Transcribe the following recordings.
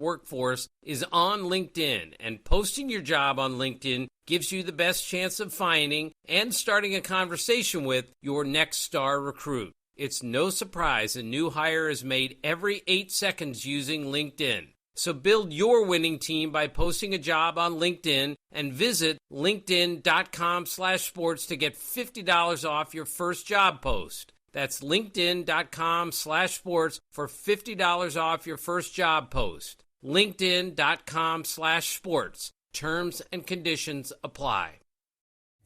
workforce is on LinkedIn, and posting your job on LinkedIn gives you the best chance of finding and starting a conversation with your next star recruit. It's no surprise a new hire is made every 8 seconds using LinkedIn. So build your winning team by posting a job on LinkedIn and visit linkedin.com/sports to get $50 off your first job post. That's linkedin.com/sports for $50 off your first job post. linkedin.com/sports. Terms and conditions apply.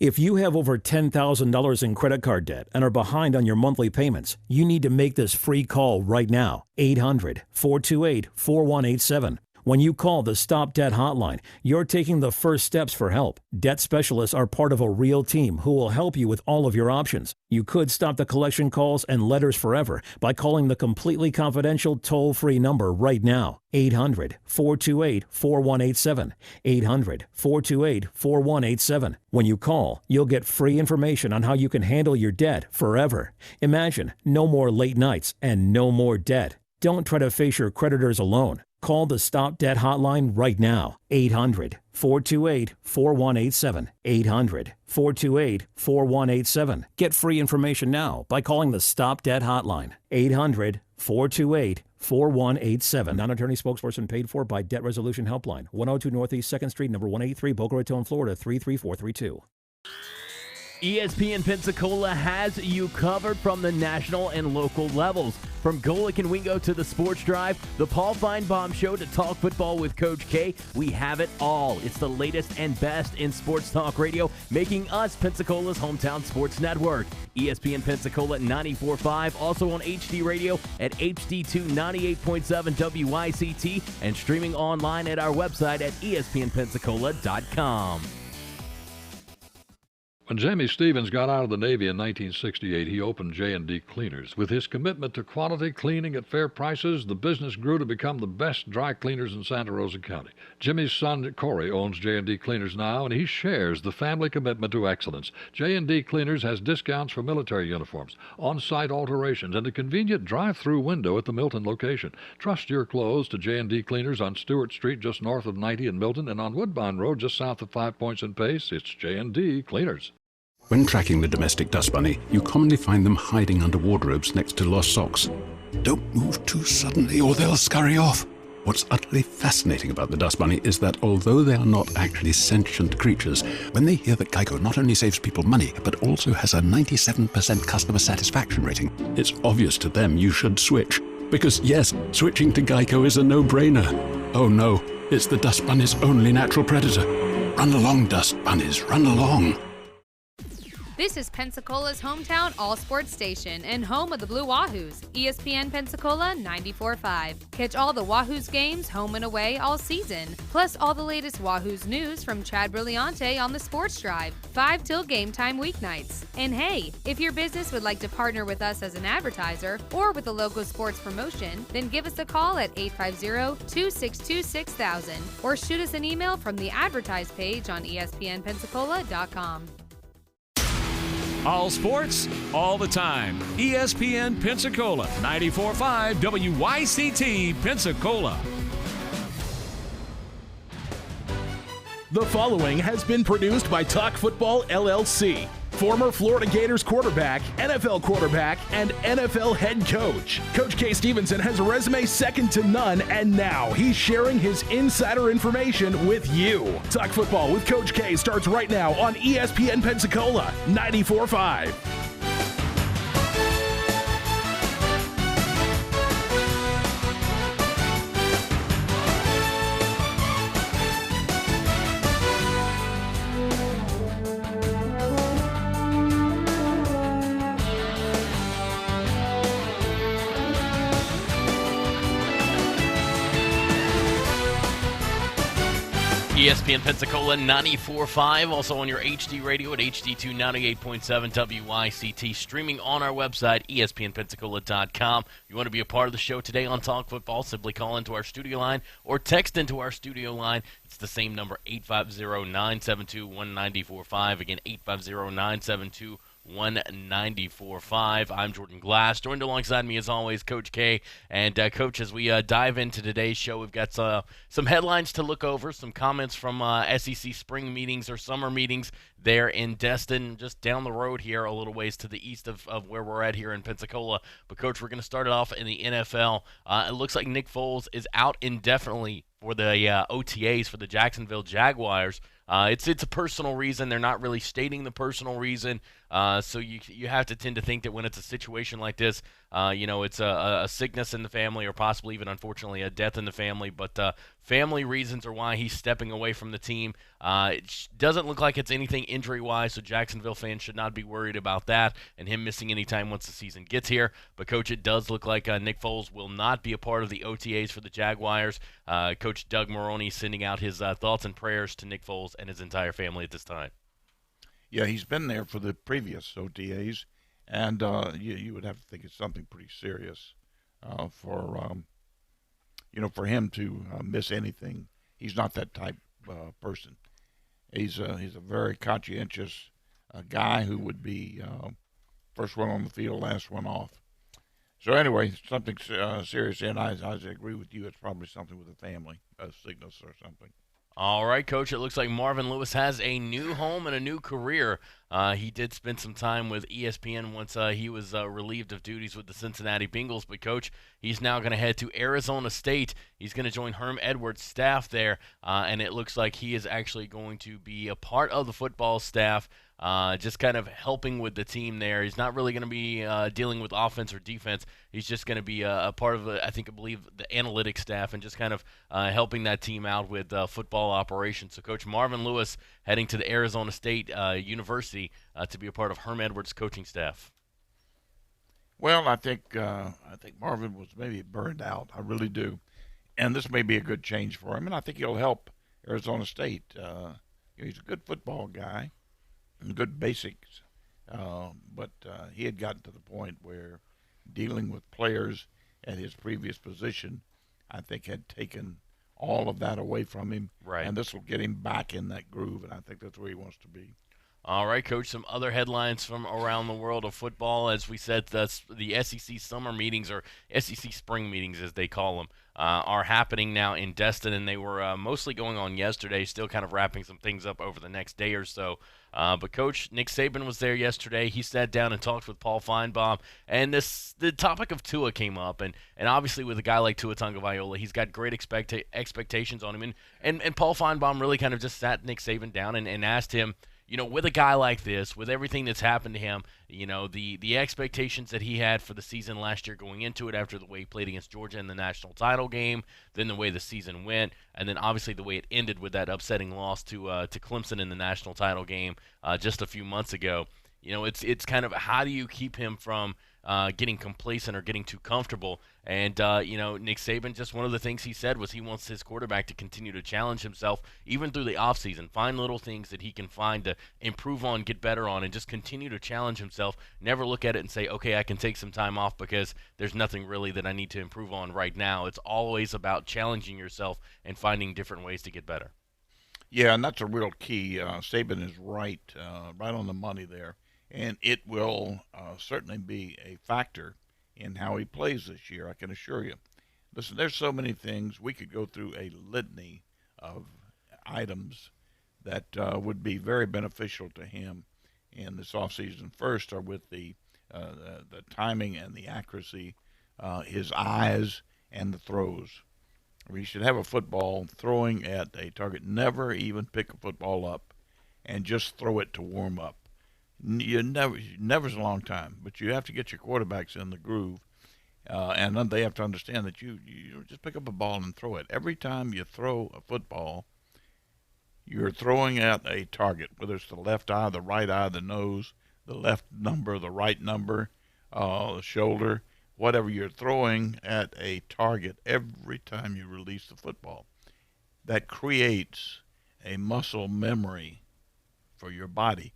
If you have over $10,000 in credit card debt and are behind on your monthly payments, you need to make this free call right now. 800-428-4187. When you call the Stop Debt Hotline, you're taking the first steps for help. Debt specialists are part of a real team who will help you with all of your options. You could stop the collection calls and letters forever by calling the completely confidential toll-free number right now. 800-428-4187. 800-428-4187. When you call, you'll get free information on how you can handle your debt forever. Imagine no more late nights and no more debt. Don't try to face your creditors alone. Call the Stop Debt Hotline right now. 800-428-4187. 800-428-4187. Get free information now by calling the Stop Debt Hotline. 800-428-4187. Non-attorney spokesperson paid for by Debt Resolution Helpline. 102 Northeast 2nd Street, number 183, Boca Raton, Florida, 33432. ESPN Pensacola has you covered from the national and local levels. From Golick and Wingo to the Sports Drive, the Paul Feinbaum Show to Talk Football with Coach K, we have it all. It's the latest and best in sports talk radio, making us Pensacola's hometown sports network. ESPN Pensacola 94.5, also on HD Radio at HD2 98.7 WYCT, and streaming online at our website at ESPNpensacola.com. When Jamie Stevens got out of the Navy in 1968, he opened J&D Cleaners. With his commitment to quality cleaning at fair prices, the business grew to become the best dry cleaners in Santa Rosa County. Jimmy's son, Corey, owns J&D Cleaners now, and he shares the family commitment to excellence. J&D Cleaners has discounts for military uniforms, on-site alterations, and a convenient drive-through window at the Milton location. Trust your clothes to J&D Cleaners on Stewart Street, just north of 90 in Milton, and on Woodbine Road, just south of 5 Points and Pace. It's J&D Cleaners. When tracking the domestic dust bunny, you commonly find them hiding under wardrobes next to lost socks. Don't move too suddenly or they'll scurry off. What's utterly fascinating about the dust bunny is that although they are not actually sentient creatures, when they hear that Geico not only saves people money, but also has a 97% customer satisfaction rating, it's obvious to them you should switch. Because yes, switching to Geico is a no-brainer. Oh no, it's the dust bunny's only natural predator. Run along, dust bunnies, run along. This is Pensacola's hometown all-sports station and home of the Blue Wahoos, ESPN Pensacola 94.5. Catch all the Wahoos games home and away all season, plus all the latest Wahoos news from Chad Brilliante on the Sports Drive, 5 till game time weeknights. And hey, if your business would like to partner with us as an advertiser or with a local sports promotion, then give us a call at 850-262-6000 or shoot us an email from the advertise page on ESPNpensacola.com. All sports, all the time. ESPN Pensacola, 94.5 WYCT Pensacola. The following has been produced by Talk Football LLC. Former Florida Gators quarterback, NFL quarterback, and NFL head coach. Coach K. Stevenson has a resume second to none, and now he's sharing his insider information with you. Talk Football with Coach K starts right now on ESPN Pensacola 94.5. ESPN Pensacola 94.5, also on your HD radio at HD2 98.7 WYCT, streaming on our website, ESPNpensacola.com. If you want to be a part of the show today on Talk Football, simply call into our studio line or text into our studio line. It's the same number, 850-972-1945. Again, 850-972-1945. 194.5. I'm Jordan Glass. Joined alongside me, as always, Coach K. And, Coach, as we dive into today's show, we've got some headlines to look over, some comments from SEC spring meetings or summer meetings there in Destin, just down the road here, a little ways to the east of where we're at here in Pensacola. But, Coach, we're going to start it off in the NFL. It looks like Nick Foles is out indefinitely for the OTAs for the Jacksonville Jaguars. It's a personal reason. They're not really stating the personal reason. So you have to tend to think that when it's a situation like this, it's a sickness in the family or possibly even, unfortunately, a death in the family. But family reasons are why he's stepping away from the team. It doesn't look like it's anything injury-wise, so Jacksonville fans should not be worried about that and him missing any time once the season gets here. But, Coach, it does look like Nick Foles will not be a part of the OTAs for the Jaguars. Coach Doug Maroney sending out his thoughts and prayers to Nick Foles and his entire family at this time. Yeah, he's been there for the previous OTAs, and you would have to think it's something pretty serious for him to miss anything. He's not that type person. He's a very conscientious guy who would be first one on the field, last one off. So anyway, something serious, and I agree with you. It's probably something with the family, a sickness or something. All right, Coach, it looks like Marvin Lewis has a new home and a new career. He did spend some time with ESPN once he was relieved of duties with the Cincinnati Bengals. But, Coach, he's now going to head to Arizona State. He's going to join Herm Edwards' staff there, and it looks like he is actually going to be a part of the football staff, just kind of helping with the team there. He's not really going to be dealing with offense or defense. He's just going to be a part of, I believe, the analytics staff and just kind of helping that team out with football operations. So, Coach, Marvin Lewis heading to the Arizona State University to be a part of Herm Edwards' coaching staff. Well, I think Marvin was maybe burned out. I really do. And this may be a good change for him, and I think he'll help Arizona State. He's a good football guy. Good basics, but he had gotten to the point where dealing with players at his previous position, I think, had taken all of that away from him. Right. And this will get him back in that groove, and I think that's where he wants to be. All right, Coach, some other headlines from around the world of football. As we said, the SEC summer meetings, or SEC spring meetings as they call them, are happening now in Destin, and they were mostly going on yesterday, still kind of wrapping some things up over the next day or so. But, Coach, Nick Saban was there yesterday. He sat down and talked with Paul Feinbaum, and the topic of Tua came up. And obviously with a guy like Tua Tagovailoa, he's got great expectations on him. And Paul Feinbaum really kind of just sat Nick Saban down and asked him, with a guy like this, with everything that's happened to him, the expectations that he had for the season last year going into it after the way he played against Georgia in the national title game, then the way the season went, and then obviously the way it ended with that upsetting loss to Clemson in the national title game just a few months ago. It's kind of how do you keep him from getting complacent or getting too comfortable. And, Nick Saban, just one of the things he said was he wants his quarterback to continue to challenge himself even through the offseason, find little things that he can find to improve on, get better on, and just continue to challenge himself. Never look at it and say, okay, I can take some time off because there's nothing really that I need to improve on right now. It's always about challenging yourself and finding different ways to get better. Yeah, and that's a real key. Saban is right on the money there. And it will certainly be a factor in how he plays this year, I can assure you. Listen, there's so many things. We could go through a litany of items that would be very beneficial to him in this offseason. First are with the timing and the accuracy, his eyes, and the throws. He should have a football throwing at a target. Never even pick a football up and just throw it to warm up. Never's a long time, but you have to get your quarterbacks in the groove, and then they have to understand that you just pick up a ball and throw it. Every time you throw a football, you're throwing at a target, whether it's the left eye, the right eye, the nose, the left number, the right number, the shoulder, whatever. You're throwing at a target every time you release the football. That creates a muscle memory for your body.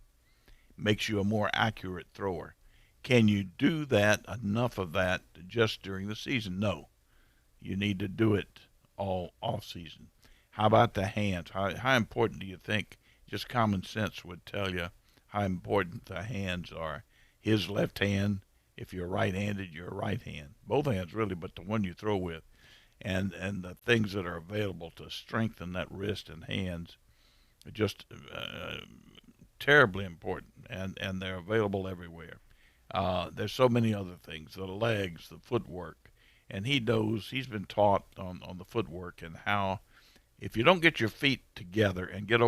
Makes you a more accurate thrower. Can you do that, enough of that, just during the season? No. You need to do it all off season. How about the hands? How important do you think, just common sense would tell you, how important the hands are. His left hand, if you're right-handed, your right hand. Both hands, really, but the one you throw with. And the things that are available to strengthen that wrist and hands are just terribly important, and they're available everywhere. There's so many other things, the legs, the footwork, and he's been taught on the footwork and how if you don't get your feet together and get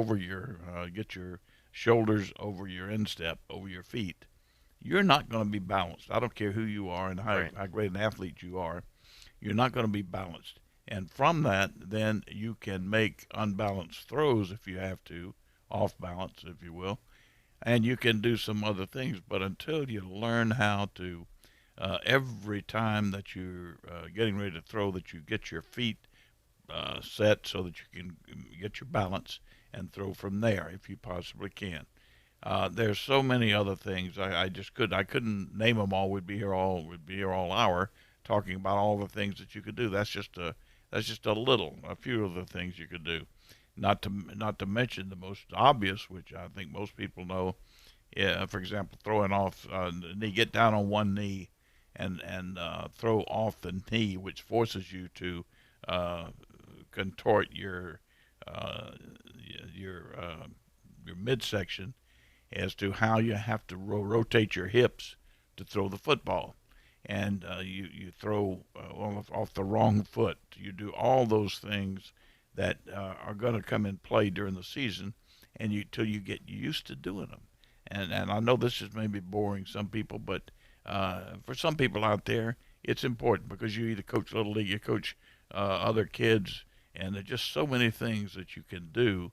your shoulders over your instep, over your feet, you're not going to be balanced. I don't care who you are and how great an athlete you are, you're not going to be balanced. And from that, then you can make unbalanced throws if you have to, off balance, if you will, and you can do some other things. But until you learn how to, every time that you're getting ready to throw, that you get your feet set so that you can get your balance and throw from there if you possibly can. There's so many other things. I couldn't name them all. We'd be here all hour talking about all the things that you could do. That's just a few of the things you could do. Not to mention the most obvious, which I think most people know. For example, throwing off the knee, get down on one knee, and throw off the knee, which forces you to contort your midsection as to how you have to rotate your hips to throw the football. And you throw off the wrong foot. You do all those things that are going to come in play during the season, and till you get used to doing them. And I know this is maybe boring some people, but for some people out there, it's important because you either coach Little League, you coach other kids, and there's just so many things that you can do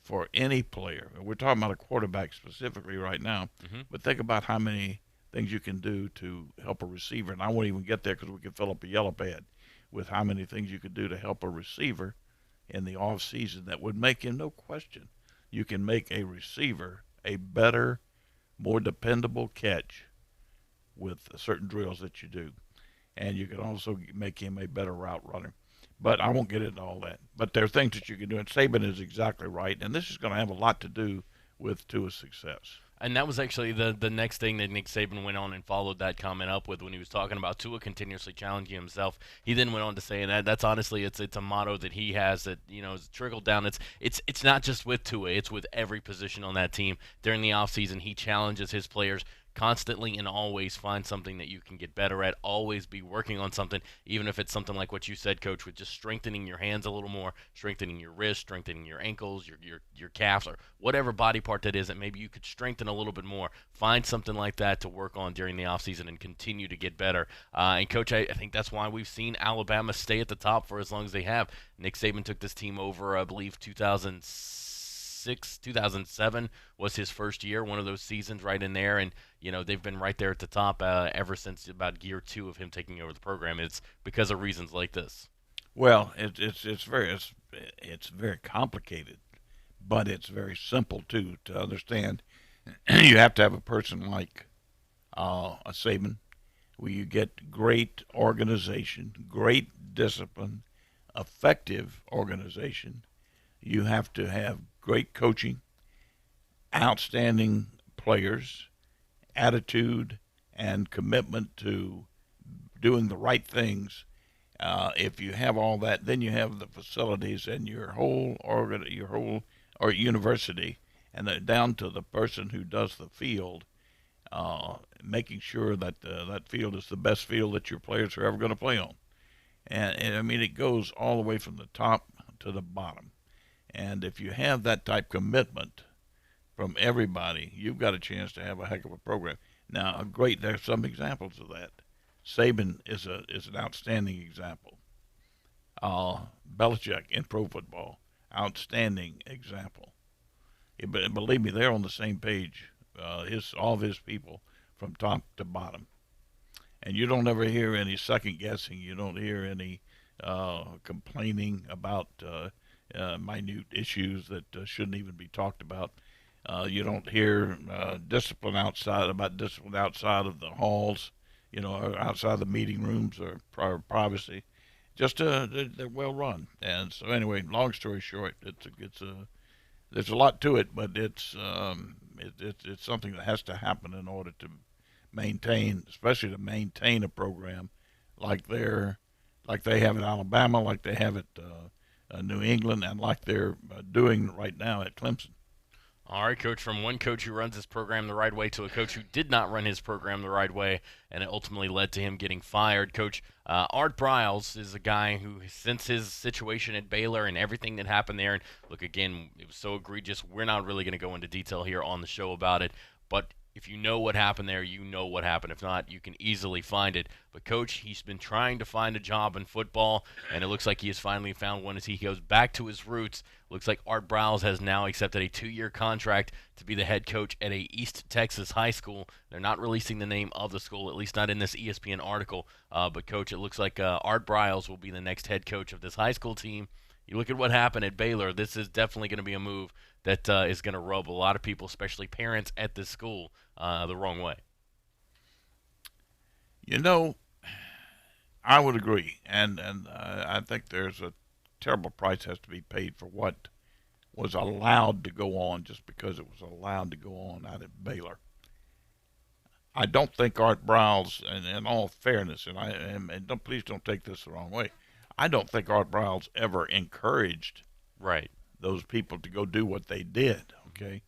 for any player. We're talking about a quarterback specifically right now, but think about how many things you can do to help a receiver. And I won't even get there because we could fill up a yellow pad with how many things you could do to help a receiver in the off season that would make him, no question, you can make a receiver a better, more dependable catch with certain drills that you do. And you can also make him a better route runner. But I won't get into all that. But there are things that you can do, and Saban is exactly right. And this is going to have a lot to do with Tua's success. And that was actually the next thing that Nick Saban went on and followed that comment up with when he was talking about Tua continuously challenging himself. He then went on to say, and that's honestly it's a motto that he has that is trickled down. It's not just with Tua, it's with every position on that team. During the offseason, he challenges his players constantly and always. Find something that you can get better at. Always be working on something, even if it's something like what you said, Coach, with just strengthening your hands a little more, strengthening your wrists, strengthening your ankles, your calves, or whatever body part that is that maybe you could strengthen a little bit more. Find something like that to work on during the offseason and continue to get better. And, Coach, I think that's why we've seen Alabama stay at the top for as long as they have. Nick Saban took this team over, I believe, 2007 was his first year, one of those seasons right in there, and they've been right there at the top ever since about year 2 of him taking over the program. It's because of reasons like this. Well, it's very complicated, but it's very simple too to understand. You have to have a person like a Saban, where you get great organization, great discipline, effective organization. You have to have great coaching, outstanding players, attitude, and commitment to doing the right things. If you have all that, then you have the facilities and your whole university, and down to the person who does the field, making sure that that field is the best field that your players are ever going to play on. And I mean, it goes all the way from the top to the bottom. And if you have that type commitment from everybody, you've got a chance to have a heck of a program. Now, there's some examples of that. Saban is an outstanding example. Belichick in pro football, outstanding example. But believe me, they're on the same page. All of his people from top to bottom. And you don't ever hear any second guessing. You don't hear any complaining about minute issues that shouldn't even be talked about. You don't hear discipline outside of the halls, or outside the meeting rooms or privacy. Just they're well run. And so anyway, long story short, there's a lot to it, but it's It's something that has to happen in order to maintain, especially to maintain a program like they have at Alabama, like they have at New England, and like they're doing right now at Clemson. All right, Coach, from one coach who runs his program the right way to a coach who did not run his program the right way, and it ultimately led to him getting fired. Coach, Art Briles is a guy who, since his situation at Baylor and everything that happened there, and look, again, it was so egregious, we're not really going to go into detail here on the show about it, but if you know what happened there, you know what happened. If not, you can easily find it. But, Coach, he's been trying to find a job in football, and it looks like he has finally found one as he goes back to his roots. Looks like Art Briles has now accepted a 2-year contract to be the head coach at a East Texas high school. They're not releasing the name of the school, at least not in this ESPN article. But, Coach, it looks like Art Briles will be the next head coach of this high school team. You look at what happened at Baylor, this is definitely going to be a move that is going to rub a lot of people, especially parents at this school, the wrong way. You know, I would agree, and I think there's a terrible price has to be paid for what was allowed to go on just because it was allowed to go on out at Baylor. I don't think Art Briles, and in all fairness, and please don't take this the wrong way, I don't think Art Briles ever encouraged those people to go do what they did, okay?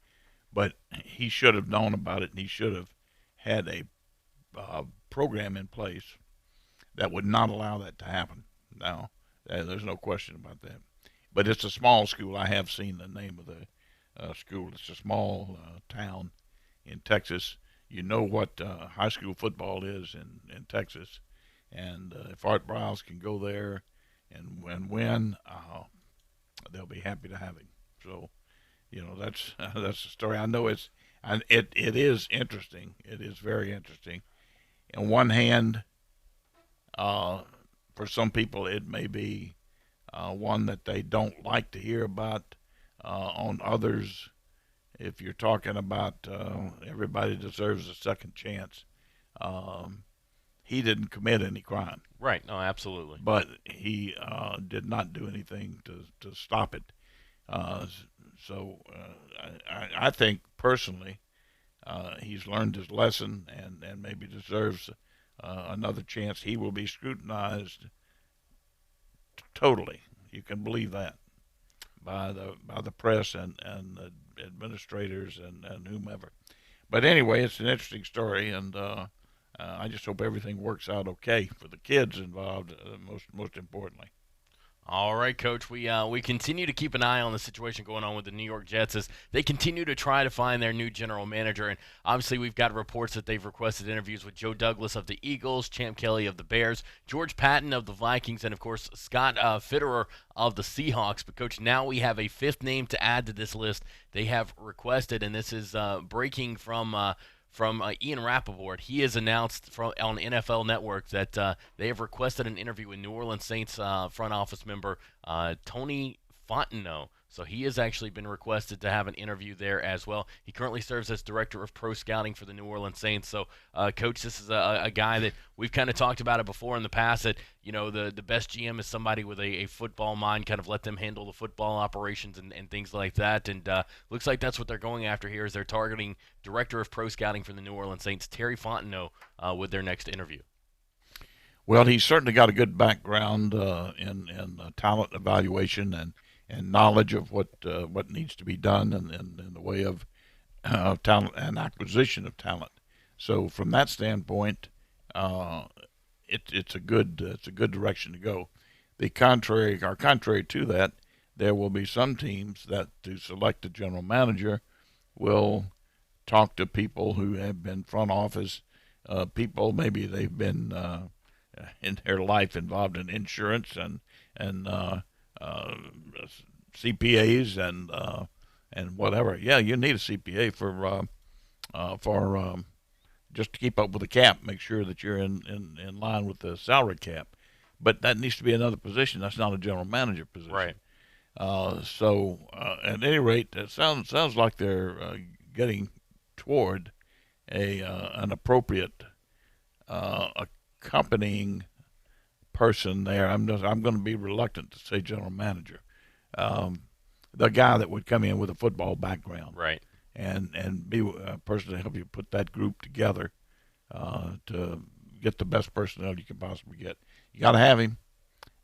But he should have known about it, and he should have had a program in place that would not allow that to happen. Now, there's no question about that. But it's a small school. I have seen the name of the school. It's a small town in Texas. You know what high school football is in Texas. And if Art Briles can go there and win, they'll be happy to have him. So, you know, that's the story. I know it is interesting. It is very interesting. On one hand, for some people, it may be one that they don't like to hear about. On others, if you're talking about everybody deserves a second chance, he didn't commit any crime. Right. No, absolutely. But he did not do anything to stop it. So I think personally he's learned his lesson and maybe deserves another chance. He will be scrutinized totally. You can believe that by the press and the administrators and whomever. But anyway, it's an interesting story, and I just hope everything works out okay for the kids involved, most importantly. All right, Coach. We continue to keep an eye on the situation going on with the New York Jets as they continue to try to find their new general manager. And obviously, we've got reports that they've requested interviews with Joe Douglas of the Eagles, Champ Kelly of the Bears, George Patton of the Vikings, and, of course, Scott Fitterer of the Seahawks. But, Coach, now we have a fifth name to add to this list. They have requested, and this is breaking from Ian Rappaport. He has announced on NFL Network that they have requested an interview with New Orleans Saints front office member Tony Fontenot. So he has actually been requested to have an interview there as well. He currently serves as director of pro scouting for the New Orleans Saints. So, Coach, this is a guy that we've kind of talked about it before in the past that, you know, the best GM is somebody with a football mind, kind of let them handle the football operations and things like that. And looks like that's what they're going after here is they're targeting director of pro scouting for the New Orleans Saints, Terry Fontenot, with their next interview. Well, he's certainly got a good background in talent evaluation and knowledge of what needs to be done in the way of talent and acquisition of talent. So from that standpoint, it's a good direction to go. Contrary to that, there will be some teams that to select a general manager will talk to people who have been front office people. Maybe they've been in their life involved in insurance and CPAs and whatever. Yeah, you need a CPA for just to keep up with the cap, make sure that you're in line with the salary cap. But that needs to be another position. That's not a general manager position. Right. So at any rate, it sounds like they're getting toward an appropriate accompanying person there. I'm going to be reluctant to say general manager. The guy that would come in with a football background. Right. and be a person to help you put that group together to get the best personnel you can possibly get. You got to have him,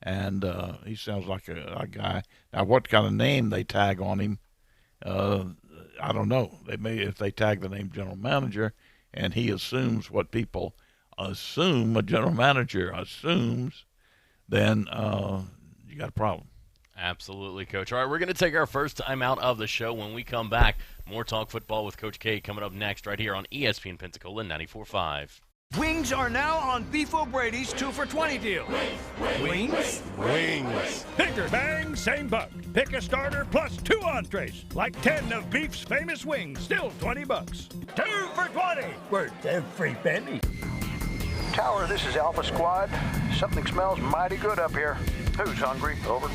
and he sounds like a guy. Now, what kind of name they tag on him, I don't know. They may, if they tag the name general manager, and he assumes what people assume a general manager assumes, then you got a problem. Absolutely, Coach. All right, we're going to take our first time out of the show. When we come back, more Talk Football with Coach K coming up next right here on ESPN Pensacola 94.5. Wings are now on Beef O'Brady's 2 for $20 deal. Wings? Wings. Bigger bang, same buck. Pick a starter plus 2 entrees. Like 10 of Beef's famous wings, still $20. 2 for $20. Worth every penny. Tower, this is Alpha Squad. Something smells mighty good up here. Who's hungry? Over.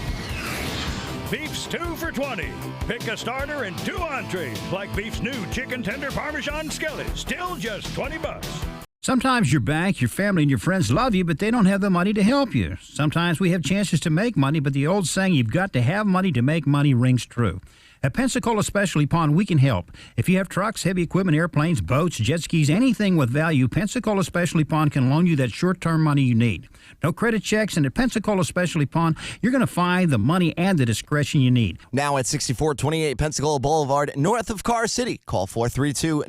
Beef's 2 for $20. Pick a starter and 2 entrees. Like Beef's new chicken tender Parmesan skillet, still just $20. Sometimes your bank, your family, and your friends love you, but they don't have the money to help you. Sometimes we have chances to make money, but the old saying, you've got to have money to make money, rings true. At Pensacola Specialty Pond, we can help. If you have trucks, heavy equipment, airplanes, boats, jet skis, anything with value, Pensacola Specialty Pond can loan you that short-term money you need. No credit checks, and at Pensacola Specialty Pond, you're going to find the money and the discretion you need. Now at 6428 Pensacola Boulevard, north of Car City. Call 432-9050,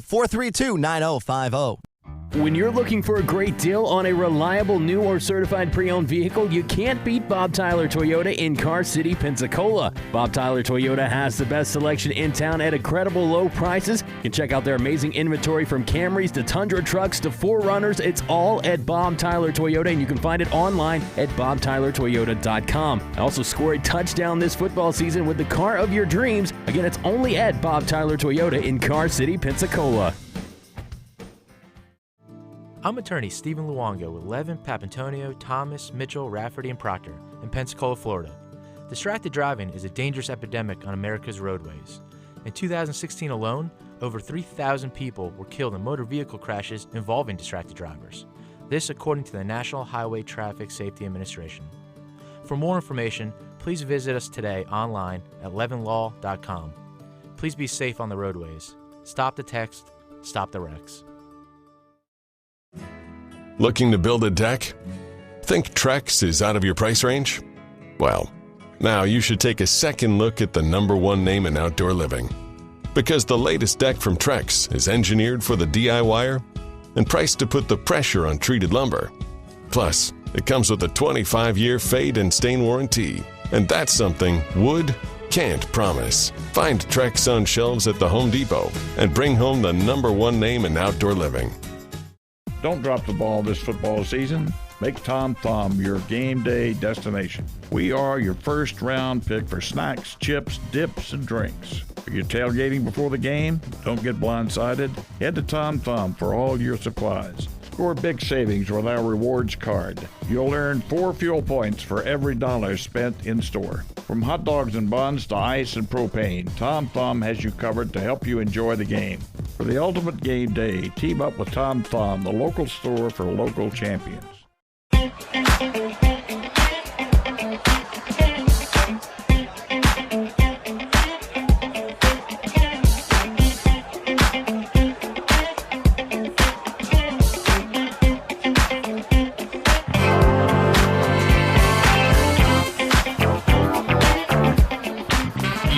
432-9050. When you're looking for a great deal on a reliable new or certified pre-owned vehicle, you can't beat Bob Tyler Toyota in Car City, Pensacola. Bob Tyler Toyota has the best selection in town at incredible low prices. You can check out their amazing inventory from Camrys to Tundra trucks to 4Runners. It's all at Bob Tyler Toyota, and you can find it online at bobtylertoyota.com. Also score a touchdown this football season with the car of your dreams. Again, it's only at Bob Tyler Toyota in Car City, Pensacola. I'm attorney Stephen Luongo with Levin, Papantonio, Thomas, Mitchell, Rafferty, and Proctor in Pensacola, Florida. Distracted driving is a dangerous epidemic on America's roadways. In 2016 alone, over 3,000 people were killed in motor vehicle crashes involving distracted drivers. This according to the National Highway Traffic Safety Administration. For more information, please visit us today online at levinlaw.com. Please be safe on the roadways. Stop the text, stop the wrecks. Looking to build a deck? Think Trex is out of your price range? Well, now you should take a second look at the #1 name in outdoor living. Because the latest deck from Trex is engineered for the DIYer and priced to put the pressure on treated lumber. Plus, it comes with a 25-year fade and stain warranty. And that's something wood can't promise. Find Trex on shelves at the Home Depot and bring home the #1 name in outdoor living. Don't drop the ball this football season. Make Tom Thumb your game day destination. We are your first round pick for snacks, chips, dips, and drinks. Are you tailgating before the game? Don't get blindsided. Head to Tom Thumb for all your supplies. Score big savings with our rewards card. You'll earn 4 fuel points for every $1 spent in store. From hot dogs and buns to ice and propane, Tom Thumb has you covered to help you enjoy the game. For the ultimate game day, team up with Tom Thumb, the local store for local champions.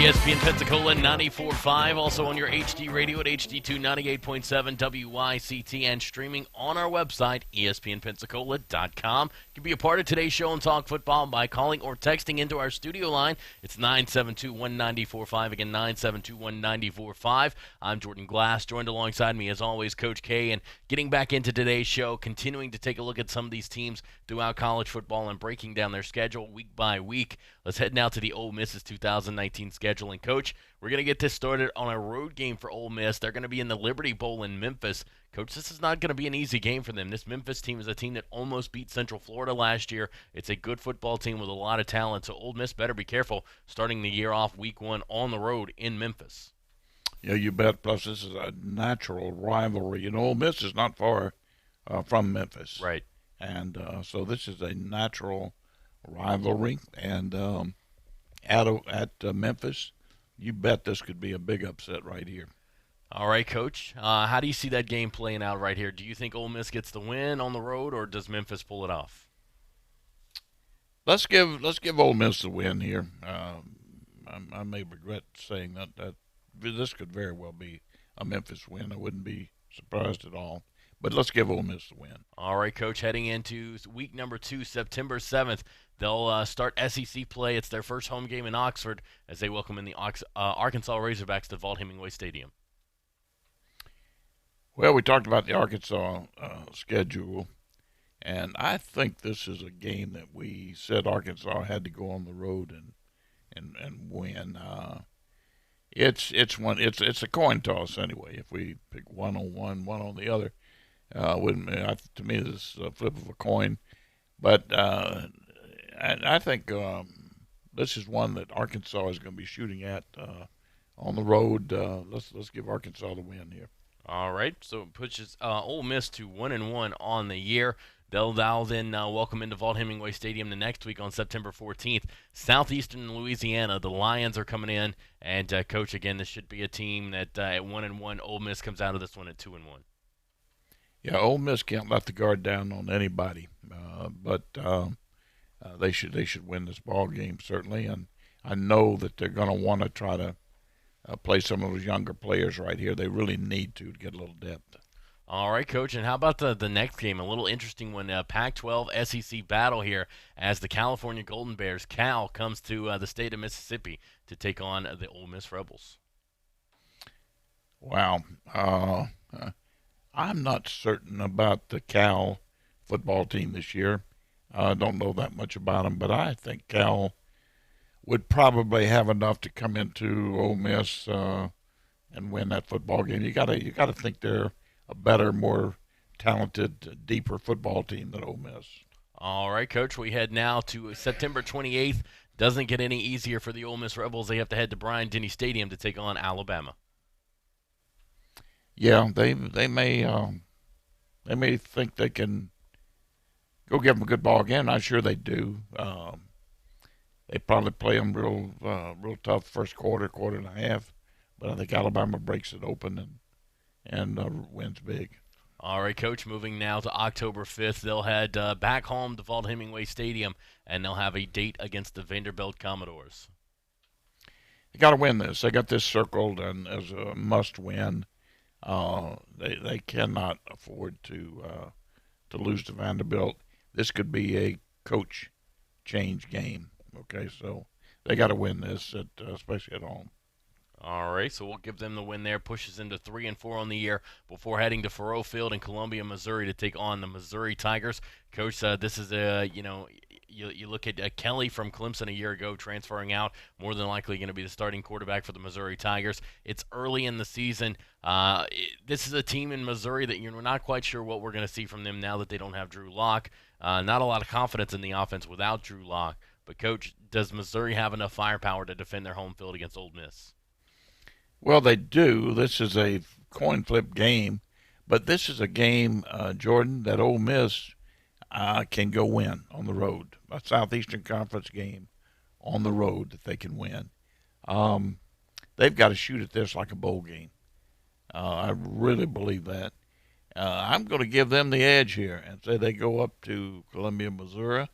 ESPN Pensacola 94.5, also on your HD radio at HD2 98.7 WYCT, and streaming on our website, ESPNpensacola.com. You can be a part of today's show and talk football by calling or texting into our studio line. It's 972-1945. Again, 972-1945. I'm Jordan Glass, joined alongside me, as always, Coach K, and getting back into today's show, continuing to take a look at some of these teams throughout college football and breaking down their schedule week by week. Let's head now to the Ole Miss's 2019 schedule. And, Coach, we're going to get this started on a road game for Ole Miss. They're going to be in the Liberty Bowl in Memphis. Coach, this is not going to be an easy game for them. This Memphis team is a team that almost beat Central Florida last year. It's a good football team with a lot of talent, so Ole Miss better be careful starting the year off week 1 on the road in Memphis. Yeah, you bet. Plus, this is a natural rivalry. You know, Ole Miss is not far from Memphis. Right. And so this is a natural rivalry. And at Memphis, you bet this could be a big upset right here. All right, Coach. How do you see that game playing out right here? Do you think Ole Miss gets the win on the road, or does Memphis pull it off? Let's give Ole Miss the win here. I may regret saying that this could very well be a Memphis win. I wouldn't be surprised at all. But let's give Ole Miss the win. All right, Coach. Heading into week number 2, September 7th, they'll start SEC play. It's their first home game in Oxford as they welcome in the Arkansas Razorbacks to Vaught-Hemingway Stadium. Well, we talked about the Arkansas schedule, and I think this is a game that we said Arkansas had to go on the road and win. It's a coin toss anyway. If we pick one on the other, to me this is a flip of a coin. But I think this is one that Arkansas is going to be shooting at on the road. Let's give Arkansas the win here. All right, so it pushes Ole Miss to 1-1 on the year. They'll then welcome into Vaught-Hemingway Stadium the next week on September 14th. Southeastern Louisiana, the Lions are coming in, and Coach, again, this should be a team that at 1-1, Ole Miss comes out of this one at 2-1. Yeah, Ole Miss can't let the guard down on anybody, but they should win this ball game certainly, and I know that they're going to want to try to play some of those younger players right here. They really need to get a little depth. All right, Coach, and how about the next game? A little interesting one, Pac-12 SEC battle here as the California Golden Bears, Cal, comes to the state of Mississippi to take on the Ole Miss Rebels. Wow. I'm not certain about the Cal football team this year. I don't know that much about them, but I think Cal would probably have enough to come into Ole Miss and win that football game. You gotta think they're a better, more talented, deeper football team than Ole Miss. All right, Coach, we head now to September 28th. Doesn't get any easier for the Ole Miss Rebels. They have to head to Bryant-Denny Stadium to take on Alabama. Yeah, they may think they can go give them a good ball game. I'm sure they do. They probably play them real tough first quarter and a half, but I think Alabama breaks it open and wins big. All right, Coach, moving now to October 5th. They'll head back home to Vaught-Hemingway Stadium, and they'll have a date against the Vanderbilt Commodores. They got to win this. They got this circled and as a must-win. They cannot afford to lose to Vanderbilt. This could be a coach change game. Okay, so they got to win this, especially at home. All right, so we'll give them the win there. Pushes into 3-4 on the year before heading to Faurot Field in Columbia, Missouri, to take on the Missouri Tigers. Coach, this is you look at Kelly from Clemson a year ago transferring out, more than likely going to be the starting quarterback for the Missouri Tigers. It's early in the season. This is a team in Missouri that you're not quite sure what we're going to see from them now that they don't have Drew Lock. Not a lot of confidence in the offense without Drew Lock. But, Coach, does Missouri have enough firepower to defend their home field against Ole Miss? Well, they do. This is a coin flip game. But this is a game, Jordan, that Ole Miss can go win on the road. A Southeastern Conference game on the road that they can win. They've got to shoot at this like a bowl game. I really believe that. I'm going to give them the edge here and say they go up to Columbia, Missouri,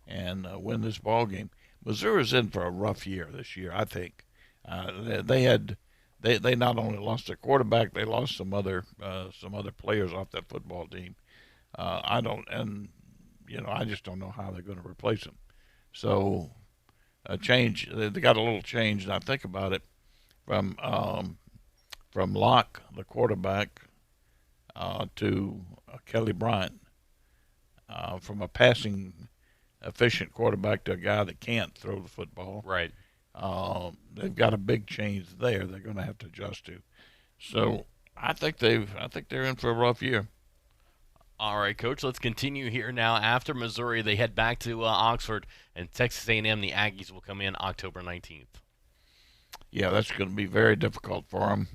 and win this ball game. Missouri's in for a rough year this year, I think. They not only lost their quarterback, they lost some other players off that football team. I just don't know how they're going to replace them. So a change, they got a little change. And I think about it from Locke, the quarterback, to Kelly Bryant, from a passing efficient quarterback to a guy that can't throw the football. Right. They've got a big change there. They're going to have to adjust to. So I think they're in for a rough year. All right, Coach. Let's continue here now. After Missouri, they head back to Oxford, and Texas A&M. The Aggies will come in October 19th. Yeah, that's going to be very difficult for them.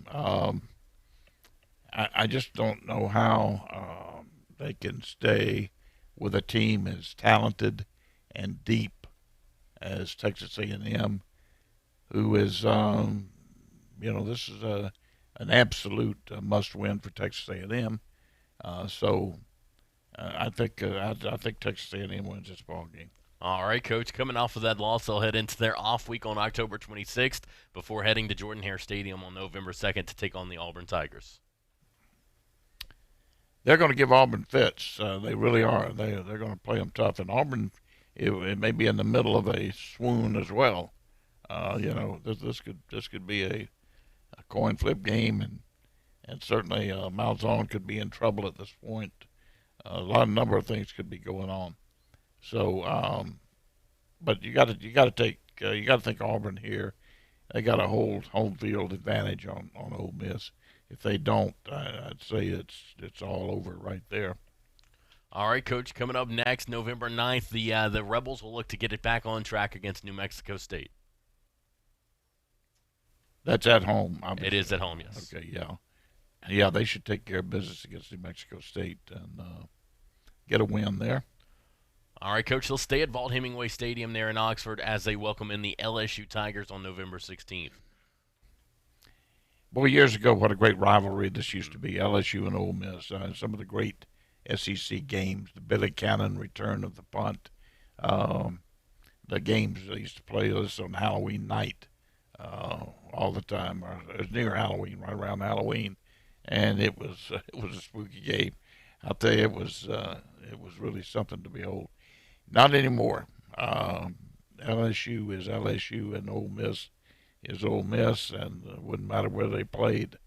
I just don't know how they can stay with a team as talented and deep as Texas A&M, who is This is an absolute must-win for Texas A&M. So I think Texas A&M wins this ball game. All right, Coach. Coming off of that loss, they'll head into their off week on October 26th before heading to Jordan-Hare Stadium on November 2nd to take on the Auburn Tigers. They're going to give Auburn fits. They really are. They're going to play them tough. And Auburn, it may be in the middle of a swoon as well. This could be a coin flip game, and certainly Malzahn could be in trouble at this point. A number of things could be going on. So, but you got to think Auburn here. They got to hold home field advantage on Ole Miss. If they don't, I'd say it's all over right there. All right, Coach. Coming up next, November 9th, the Rebels will look to get it back on track against New Mexico State. That's at home, obviously. It is at home, yes. Okay, yeah. They should take care of business against New Mexico State and get a win there. All right, Coach, they'll stay at Vaught-Hemingway Stadium there in Oxford as they welcome in the LSU Tigers on November 16th. Boy, years ago, what a great rivalry this used to be, LSU and Ole Miss. Some of the great SEC games, the Billy Cannon return of the punt, the games they used to play this on Halloween night all the time. It was near Halloween, right around Halloween, and it was a spooky game. I'll tell you, it was really something to behold. Not anymore. LSU is LSU, and Ole Miss is Ole Miss, and it wouldn't matter where they played.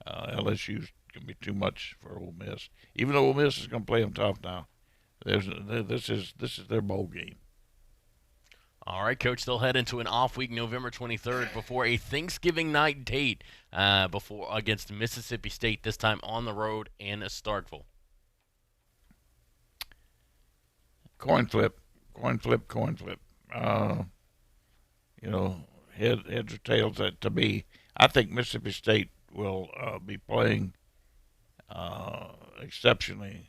LSU's going to be too much for Ole Miss. Even though Ole Miss is going to play them tough now, this is their bowl game. All right, Coach, they'll head into an off week November 23rd before a Thanksgiving night date against Mississippi State, this time on the road in Starkville. Coin flip. Heads or tails. To me, I think Mississippi State will be playing exceptionally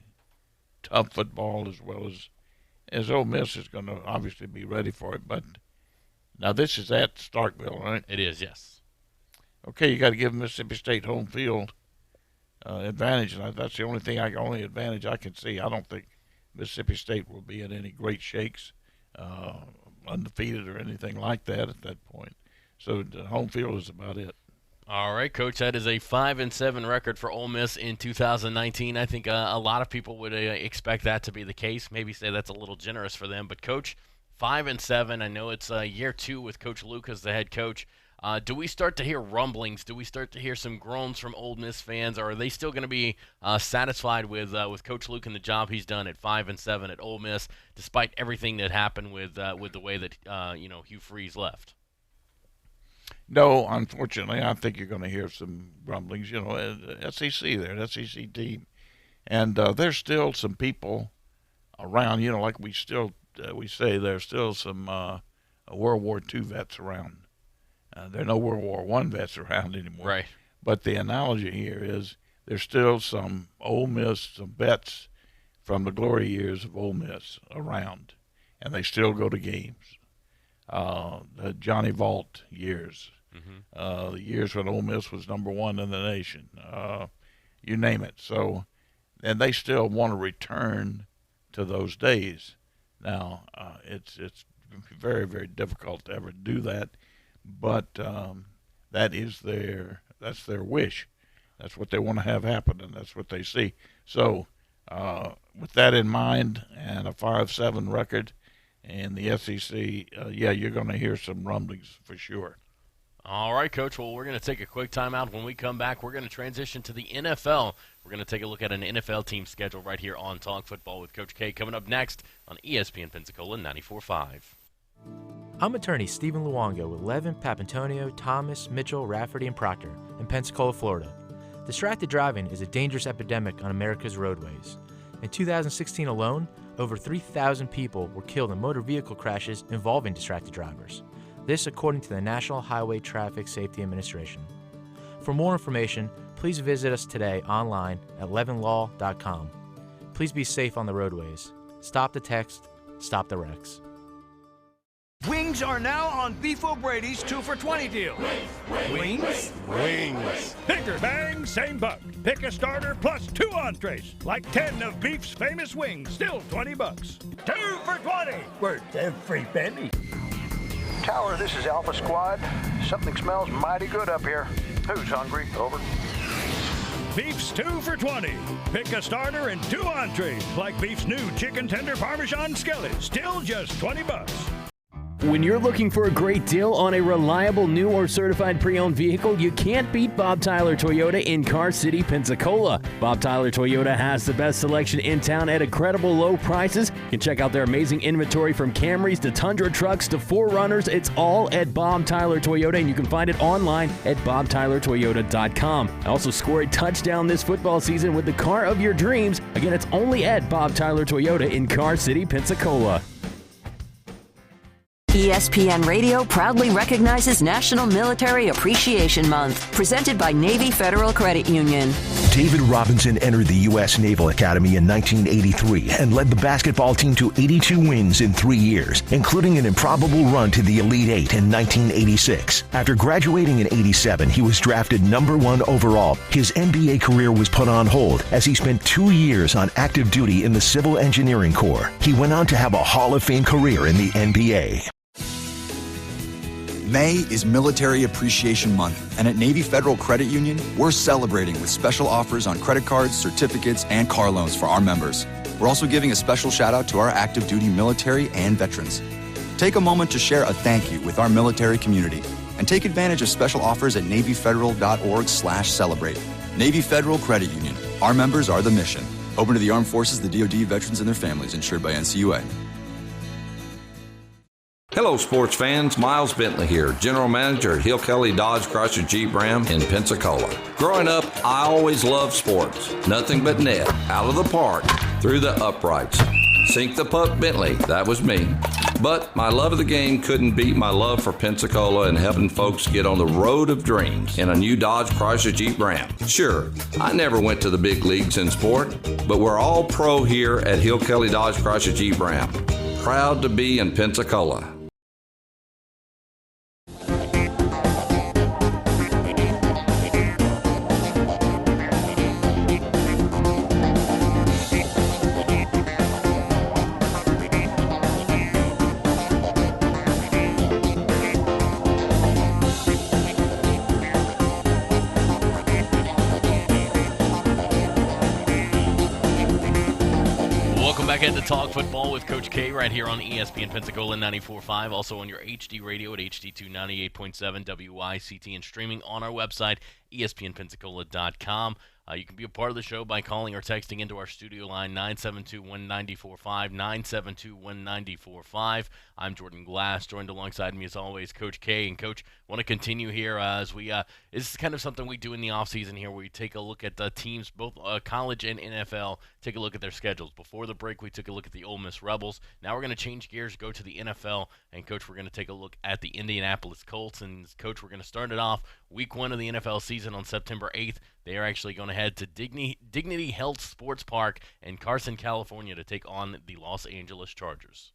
tough football, as well as Ole Miss is going to obviously be ready for it. But now this is at Starkville, right? It is, yes. Okay, you got to give Mississippi State home field advantage, and that's the only advantage I can see. I don't think Mississippi State will be in any great shakes, undefeated or anything like that at that point. So the home field is about it. All right, Coach, that is a 5-7 record for Ole Miss in 2019. I think a lot of people would expect that to be the case. Maybe say that's a little generous for them. But, Coach, 5-7, I know it's year 2 with Coach Luke as the head coach. Do we start to hear rumblings? Do we start to hear some groans from Ole Miss fans, or are they still going to be satisfied with Coach Luke and the job he's done at 5-7 at Ole Miss, despite everything that happened with the way that Hugh Freeze left? No, unfortunately, I think you're going to hear some grumblings. SEC there, an SEC team, and there's still some people around. Like we say, there's still some World War II vets around. There are no World War I vets around anymore. Right. But the analogy here is there's still some Ole Miss, some vets from the glory years of Ole Miss around, and they still go to games. The Johnny Vault years, the years when Ole Miss was number 1 in the nation, you name it. So, and they still want to return to those days. Now, it's very, very difficult to ever do that. But that's their wish. That's what they want to have happen, and that's what they see. So with that in mind, and a 5-7 record in the SEC, you're going to hear some rumblings for sure. All right, Coach. Well, we're going to take a quick timeout. When we come back, we're going to transition to the NFL. We're going to take a look at an NFL team schedule right here on Talk Football with Coach K, coming up next on ESPN Pensacola 94.5. I'm attorney Stephen Luongo with Levin, Papantonio, Thomas, Mitchell, Rafferty, and Proctor in Pensacola, Florida. Distracted driving is a dangerous epidemic on America's roadways. In 2016 alone, over 3,000 people were killed in motor vehicle crashes involving distracted drivers. This according to the National Highway Traffic Safety Administration. For more information, please visit us today online at levinlaw.com. Please be safe on the roadways. Stop the text, stop the wrecks. Wing Wings are now on Beef O'Brady's 2 for $20 deal. Wings? Wings. Pick or bang, same buck. Pick a starter plus 2 entrees. Like 10 of Beef's famous wings, still $20. 2 for $20. Worth every penny. Tower, this is Alpha Squad. Something smells mighty good up here. Who's hungry? Over. Beef's 2 for $20. Pick a starter and 2 entrees, like Beef's new chicken tender Parmesan skillet, still just $20. When you're looking for a great deal on a reliable new or certified pre-owned vehicle, you can't beat Bob Tyler Toyota in Car City, Pensacola. Bob Tyler Toyota has the best selection in town at incredible low prices. You can check out their amazing inventory from Camrys to Tundra trucks to 4Runners. It's all at Bob Tyler Toyota, and you can find it online at bobtylertoyota.com. Also score a touchdown this football season with the car of your dreams. Again, it's only at Bob Tyler Toyota in Car City, Pensacola. ESPN Radio proudly recognizes National Military Appreciation Month, presented by Navy Federal Credit Union. David Robinson entered the U.S. Naval Academy in 1983 and led the basketball team to 82 wins in 3 years, including an improbable run to the Elite Eight in 1986. After graduating in 87, he was drafted number 1 overall. His NBA career was put on hold as he spent 2 years on active duty in the Civil Engineering Corps. He went on to have a Hall of Fame career in the NBA. May is Military Appreciation Month, and at Navy Federal Credit Union, we're celebrating with special offers on credit cards, certificates, and car loans for our members. We're also giving a special shout out to our active duty military and veterans. Take a moment to share a thank you with our military community and take advantage of special offers at NavyFederal.org/celebrate. Navy Federal Credit Union. Our members are the mission. Open to the armed forces, the DoD, veterans, and their families, insured by NCUA. Hello, sports fans. Miles Bentley here, General Manager at Hill Kelly Dodge Chrysler Jeep Ram in Pensacola. Growing up, I always loved sports. Nothing but net, out of the park, through the uprights. Sink the puck Bentley, that was me. But my love of the game couldn't beat my love for Pensacola and helping folks get on the road of dreams in a new Dodge Chrysler Jeep Ram. Sure, I never went to the big leagues in sport, but we're all pro here at Hill Kelly Dodge Chrysler Jeep Ram. Proud to be in Pensacola. To Talk Football with Coach K right here on ESPN Pensacola 94.5, also on your HD radio at HD2 98.7 WYCT, and streaming on our website, ESPNpensacola.com. You can be a part of the show by calling or texting into our studio line 972-1945, 972-1945. I'm Jordan Glass, joined alongside me as always, Coach K. And Coach, want to continue here as we this is kind of something we do in the offseason here, where we take a look at the teams, both college and NFL, take a look at their schedules. Before the break, we took a look at the Ole Miss Rebels. Now we're going to change gears, go to the NFL, and Coach, we're going to take a look at the Indianapolis Colts. And Coach, we're going to start it off week 1 of the NFL season on September 8th. They are actually going to head to Dignity Health Sports Park in Carson, California, to take on the Los Angeles Chargers.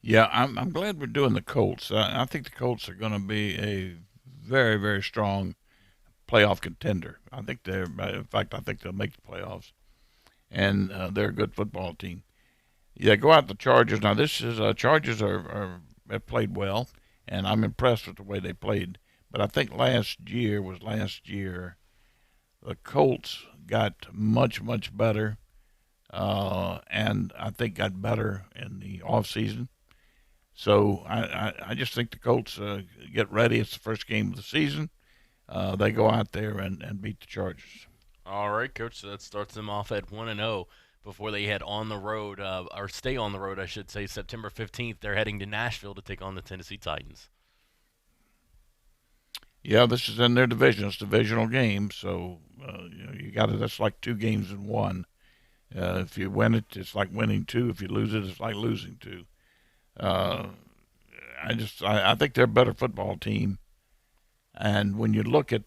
Yeah, I'm glad we're doing the Colts. I think the Colts are going to be a very, very strong playoff contender. I think I think they'll make the playoffs, and they're a good football team. Yeah, go out the Chargers. Now, this is Chargers have played well, and I'm impressed with the way they played. But I think last year, the Colts got much, much better, and I think got better in the offseason. So I just think the Colts get ready. It's the first game of the season. They go out there and beat the Chargers. All right, Coach, so that starts them off at 1-0 before they head on the road, or stay on the road, I should say. September 15th, they're heading to Nashville to take on the Tennessee Titans. Yeah, this is in their division. It's a divisional game, so you got it. That's like 2 games in one. If you win it, it's like winning 2. If you lose it, it's like losing 2. I think they're a better football team. And when you look at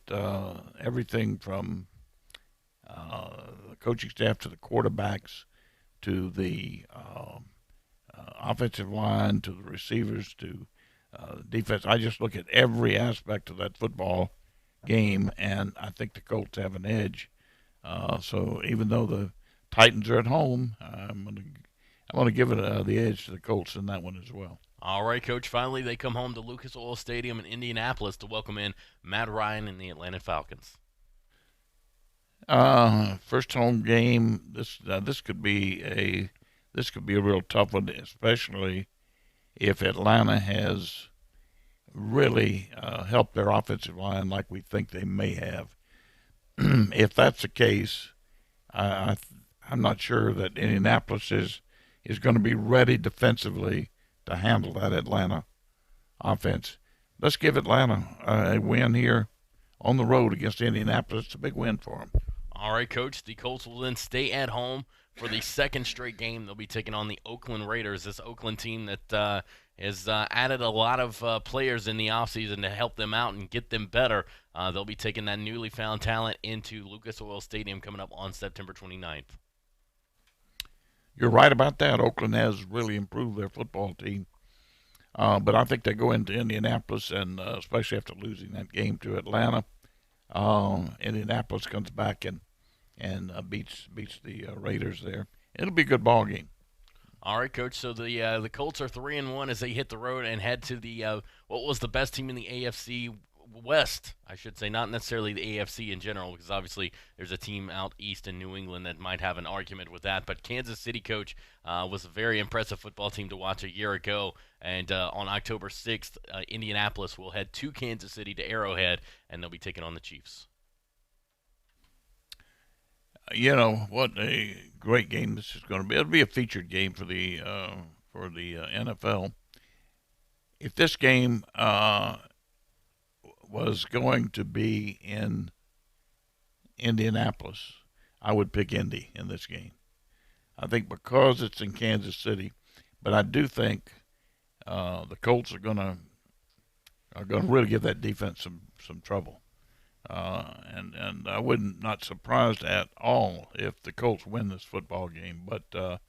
everything from the coaching staff to the quarterbacks to the offensive line to the receivers to defense. I just look at every aspect of that football game, and I think the Colts have an edge. So even though the Titans are at home, I'm gonna give it the edge to the Colts in that one as well. All right, Coach. Finally, they come home to Lucas Oil Stadium in Indianapolis to welcome in Matt Ryan and the Atlanta Falcons. First home game. This could be a real tough one, especially if Atlanta has really helped their offensive line like we think they may have. If that's the case, I'm not sure that Indianapolis is going to be ready defensively to handle that Atlanta offense. Let's give Atlanta a win here on the road against Indianapolis. It's a big win for them. All right, Coach. The Colts will then stay at home for the second straight game. They'll be taking on the Oakland Raiders, this Oakland team that has added a lot of players in the offseason to help them out and get them better. They'll be taking that newly found talent into Lucas Oil Stadium coming up on September 29th. You're right about that. Oakland has really improved their football team. But I think they go into Indianapolis, and especially after losing that game to Atlanta, Indianapolis comes back and beats the Raiders there. It'll be a good ball game. All right, Coach. So the Colts are 3-1 as they hit the road and head to the what was the best team in the AFC West, I should say, not necessarily the AFC in general, because obviously there's a team out east in New England that might have an argument with that. But Kansas City, Coach, was a very impressive football team to watch a year ago. And on October 6th, Indianapolis will head to Kansas City to Arrowhead, and they'll be taking on the Chiefs. You know, what a great game this is going to be. It'll be a featured game for the NFL. If this game was going to be in Indianapolis, I would pick Indy in this game. I think because it's in Kansas City, but I do think the Colts are going to really give that defense some trouble. And I wouldn't not surprised at all if the Colts win this football game. But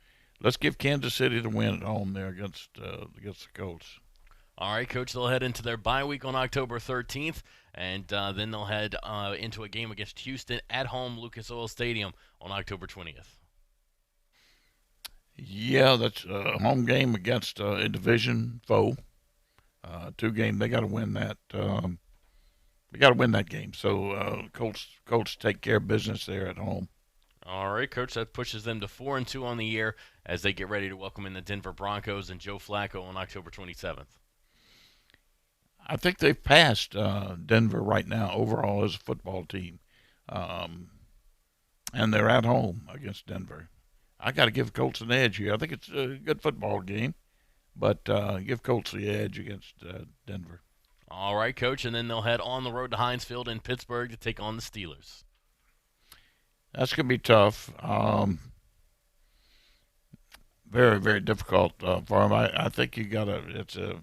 let's give Kansas City the win at home there against the Colts. All right, Coach, they'll head into their bye week on October 13th, and then they'll head into a game against Houston at home, Lucas Oil Stadium, on October 20th. Yeah, that's a home game against a division foe. Two game, they got to win that. They got to win that game. So Colts take care of business there at home. All right, Coach, that pushes them to 4-2 on the year as they get ready to welcome in the Denver Broncos and Joe Flacco on October 27th. I think they've passed Denver right now overall as a football team. And they're at home against Denver. I got to give Colts an edge here. I think it's a good football game, but give Colts the edge against Denver. All right, Coach, and then they'll head on the road to Heinz Field in Pittsburgh to take on the Steelers. That's going to be tough. Very, very difficult for them. I think it's a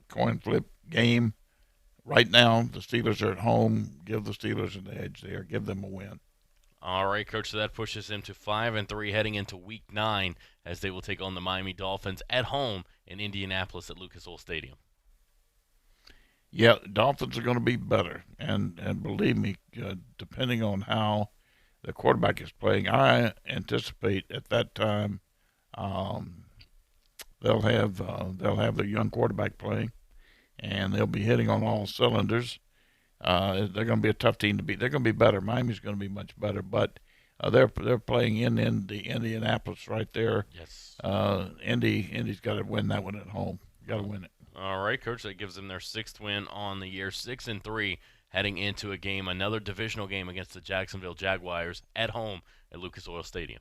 coin flip game. Right now, the Steelers are at home. Give the Steelers an edge there. Give them a win. All right, Coach, so that pushes them to 5-3 heading into Week 9 as they will take on the Miami Dolphins at home in Indianapolis at Lucas Oil Stadium. Yeah, Dolphins are going to be better. And believe me, depending on how the quarterback is playing, I anticipate at that time they'll have the young quarterback playing, and they'll be hitting on all cylinders. They're going to be a tough team to beat. They're going to be better. Miami's going to be much better, but they're playing in Indianapolis right there. Yes. Indy's got to win that one at home. Got to win it. All right, Coach. That gives them their 6th win on the year, 6-3, heading into a game, another divisional game against the Jacksonville Jaguars at home at Lucas Oil Stadium.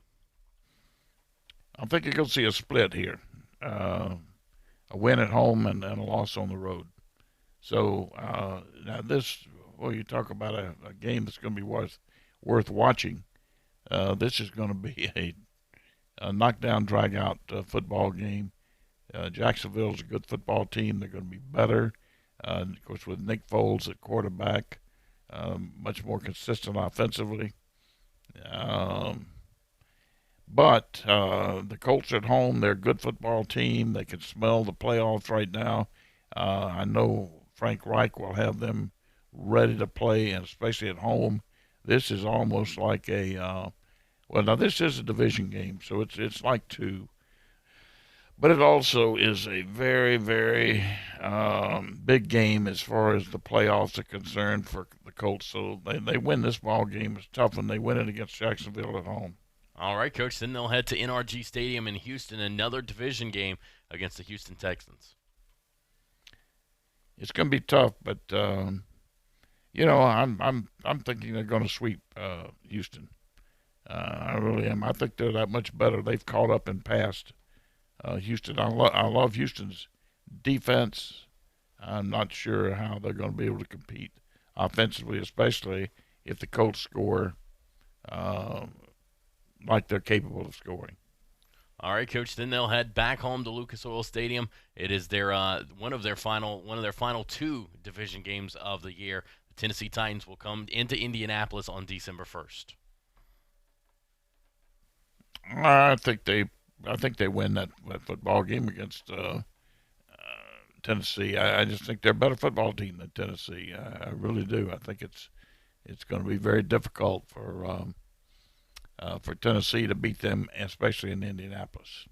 I think you're going to see a split here, a win at home and a loss on the road. So now this, you talk about a game that's going to be worth watching. This is going to be a knockdown, drag-out football game. Jacksonville's a good football team. They're going to be better. Of course, with Nick Foles at quarterback, much more consistent offensively. But the Colts at home, they're a good football team. They can smell the playoffs right now. I know Frank Reich will have them ready to play, and especially at home. This is almost like now this is a division game, so it's like two. But it also is a very, very big game as far as the playoffs are concerned for the Colts. So they win this ball game. It's tough when they win it against Jacksonville at home. All right, Coach. Then they'll head to NRG Stadium in Houston, another division game against the Houston Texans. It's going to be tough, but I'm thinking they're going to sweep Houston. I really am. I think they're that much better. They've caught up and passed Houston. I love Houston's defense. I'm not sure how they're going to be able to compete offensively, especially if the Colts score like they're capable of scoring. All right, Coach. Then they'll head back home to Lucas Oil Stadium. It is their one of their final two division games of the year. The Tennessee Titans will come into Indianapolis on December 1st. I think they win that football game against Tennessee. I just think they're a better football team than Tennessee. I really do. I think it's going to be very difficult for Tennessee to beat them, especially in Indianapolis.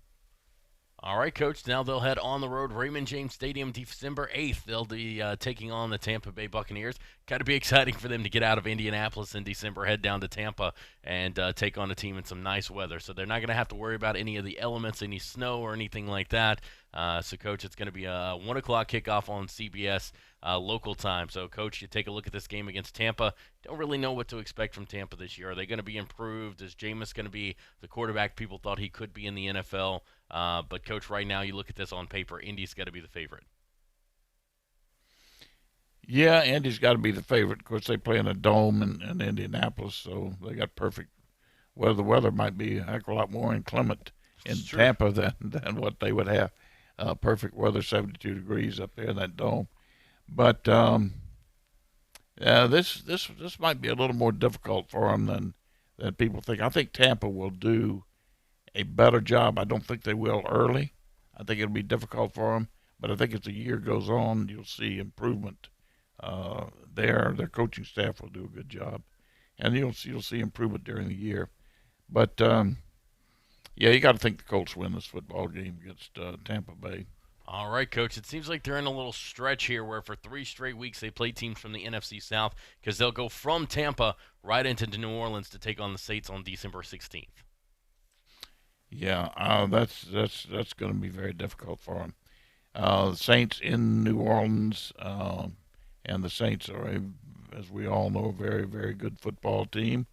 All right, Coach. Now they'll head on the road, Raymond James Stadium, December 8th. They'll be taking on the Tampa Bay Buccaneers. Got to be exciting for them to get out of Indianapolis in December, head down to Tampa, and take on a team in some nice weather. So they're not going to have to worry about any of the elements, any snow or anything like that. So, Coach, it's going to be a 1 o'clock kickoff on CBS local time. So, Coach, you take a look at this game against Tampa. Don't really know what to expect from Tampa this year. Are they going to be improved? Is Jameis going to be the quarterback people thought he could be in the NFL? But, Coach, right now you look at this on paper, Indy's got to be the favorite. Yeah, Indy's got to be the favorite. Of course, they play in a dome in Indianapolis, so they got perfect weather. The weather might be a heck of a lot more inclement in Tampa than what they would have. Perfect weather, 72 degrees up there in that dome. But this might be a little more difficult for them than people think. I think Tampa will do a better job. I don't think they will early. I think it'll be difficult for them. But I think as the year goes on, you'll see improvement there. Their coaching staff will do a good job. And you'll see improvement during the year. But, yeah, you got to think the Colts win this football game against Tampa Bay. All right, Coach. It seems like they're in a little stretch here where for 3 straight weeks they play teams from the NFC South because they'll go from Tampa right into New Orleans to take on the Saints on December 16th. Yeah, that's going to be very difficult for them. The Saints in New Orleans, and the Saints are, as we all know, a very, very good football team.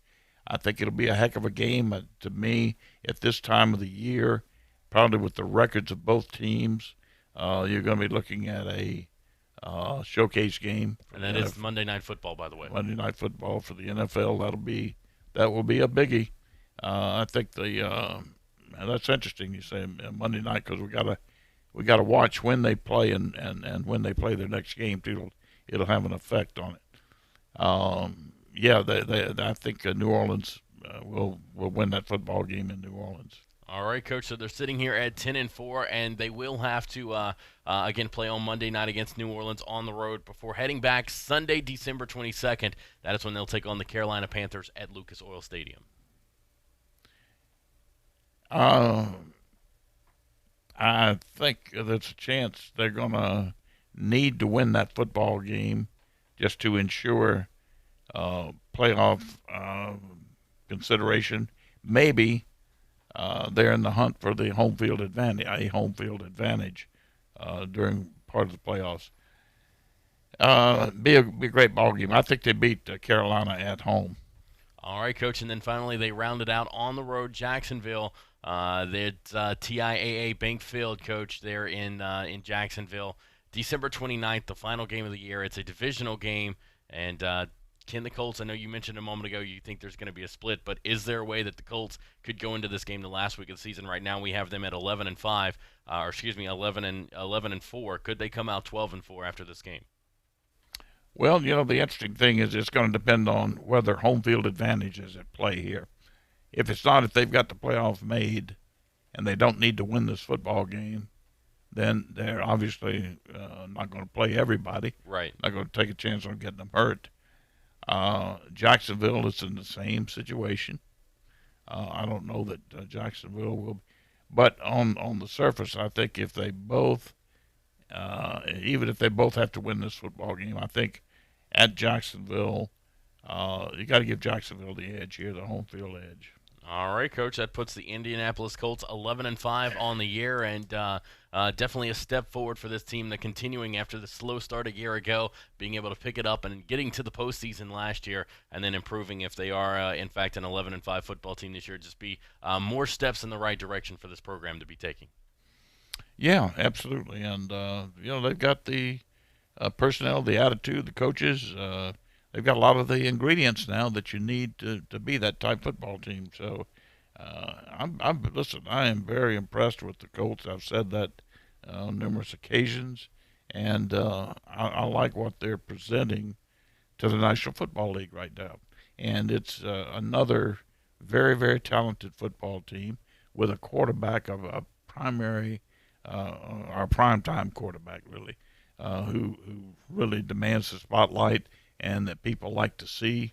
I think it'll be a heck of a game. To me, at this time of the year, probably with the records of both teams, you're going to be looking at a showcase game. And that is Monday Night Football, by the way. Monday Night Football for the NFL. That will be a biggie. I think that's interesting. You say Monday night because we got to watch when they play and when they play their next game too. It'll have an effect on it. Yeah, I think New Orleans will win that football game in New Orleans. All right, Coach. So they're sitting here at 10-4, and they will have to again play on Monday night against New Orleans on the road before heading back Sunday, December 22nd. That is when they'll take on the Carolina Panthers at Lucas Oil Stadium. I think there's a chance they're going to need to win that football game just to ensure playoff consideration. Maybe they're in the hunt for the home field advantage, during part of the playoffs. Be a great ball game. I think they beat Carolina at home. All right, Coach, and then finally they rounded out on the road Jacksonville. They're TIAA Bank Field, Coach. They're in Jacksonville. December 29th, the final game of the year. It's a divisional game, and can the Colts, I know you mentioned a moment ago you think there's going to be a split, but is there a way that the Colts could go into this game the last week of the season? Right now we have them at 11-5, 11-4. Could they come out 12-4 after this game? Well, the interesting thing is it's going to depend on whether home field advantage is at play here. if they've got the playoff made and they don't need to win this football game, then they're obviously not going to play everybody. Right. Not going to take a chance on getting them hurt. Jacksonville is in the same situation. I don't know that Jacksonville will, but on the surface, I think if they both, even if they both have to win this football game, I think at Jacksonville, you got to give Jacksonville the edge here, the home field edge. All right, Coach. That puts the Indianapolis Colts 11-5 on the year, and definitely a step forward for this team. They're continuing after the slow start a year ago, being able to pick it up and getting to the postseason last year, and then improving if they are, in fact, an 11-5 football team this year. Just be more steps in the right direction for this program to be taking. Yeah, absolutely, and they've got the personnel, the attitude, the coaches. They've got a lot of the ingredients now that you need to be that type football team. So, listen, I am very impressed with the Colts. I've said that on numerous occasions, and I like what they're presenting to the National Football League right now. And it's another very, very talented football team with a quarterback of a primary, our primetime quarterback, really, who really demands the spotlight and that people like to see.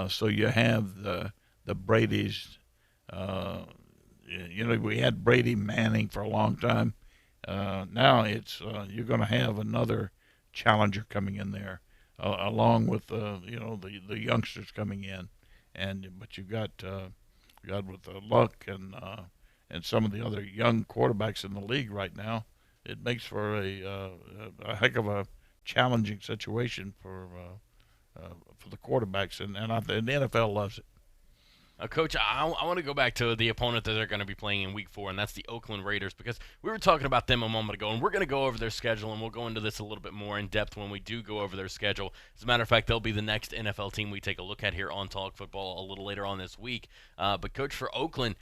So you have the Brady's. We had Brady Manning for a long time. Now it's you're going to have another challenger coming in there, along with the youngsters coming in, but you've got with Luck and some of the other young quarterbacks in the league right now, it makes for a heck of a challenging situation for the quarterbacks, and the NFL loves it. Coach, I want to go back to the opponent that they're going to be playing in Week 4, and that's the Oakland Raiders, because we were talking about them a moment ago, and we're going to go over their schedule, and we'll go into this a little bit more in depth when we do go over their schedule. As a matter of fact, they'll be the next NFL team we take a look at here on Talk Football a little later on this week. But, Coach, for Oakland,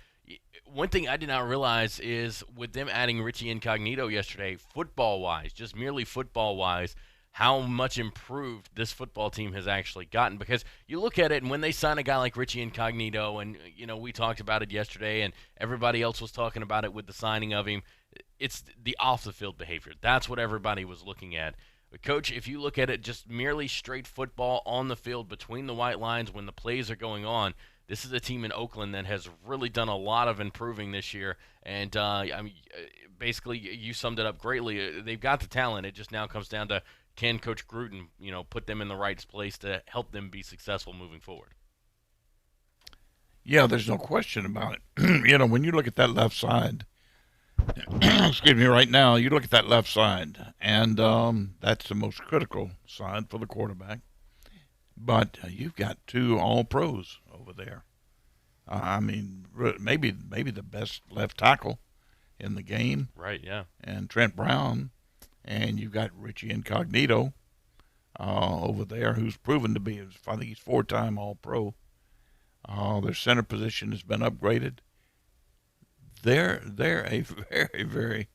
one thing I did not realize is with them adding Richie Incognito yesterday, football-wise, just merely football-wise, how much improved this football team has actually gotten. Because you look at it, and when they sign a guy like Richie Incognito, and we talked about it yesterday, and everybody else was talking about it with the signing of him, it's the off-the-field behavior. That's what everybody was looking at. But, Coach, if you look at it just merely straight football on the field between the white lines when the plays are going on, this is a team in Oakland that has really done a lot of improving this year. And, basically, you summed it up greatly. They've got the talent. It just now comes down to, can Coach Gruden, put them in the right place to help them be successful moving forward? Yeah, there's no question about it. When you look at that left side, excuse me, right now, you look at that left side, and that's the most critical side for the quarterback. But you've got two All-Pros over there. Maybe the best left tackle in the game. Right, yeah. And Trent Brown. And you've got Richie Incognito over there, who's proven to be, I think he's 4-time All-Pro. Their center position has been upgraded. They're a very, very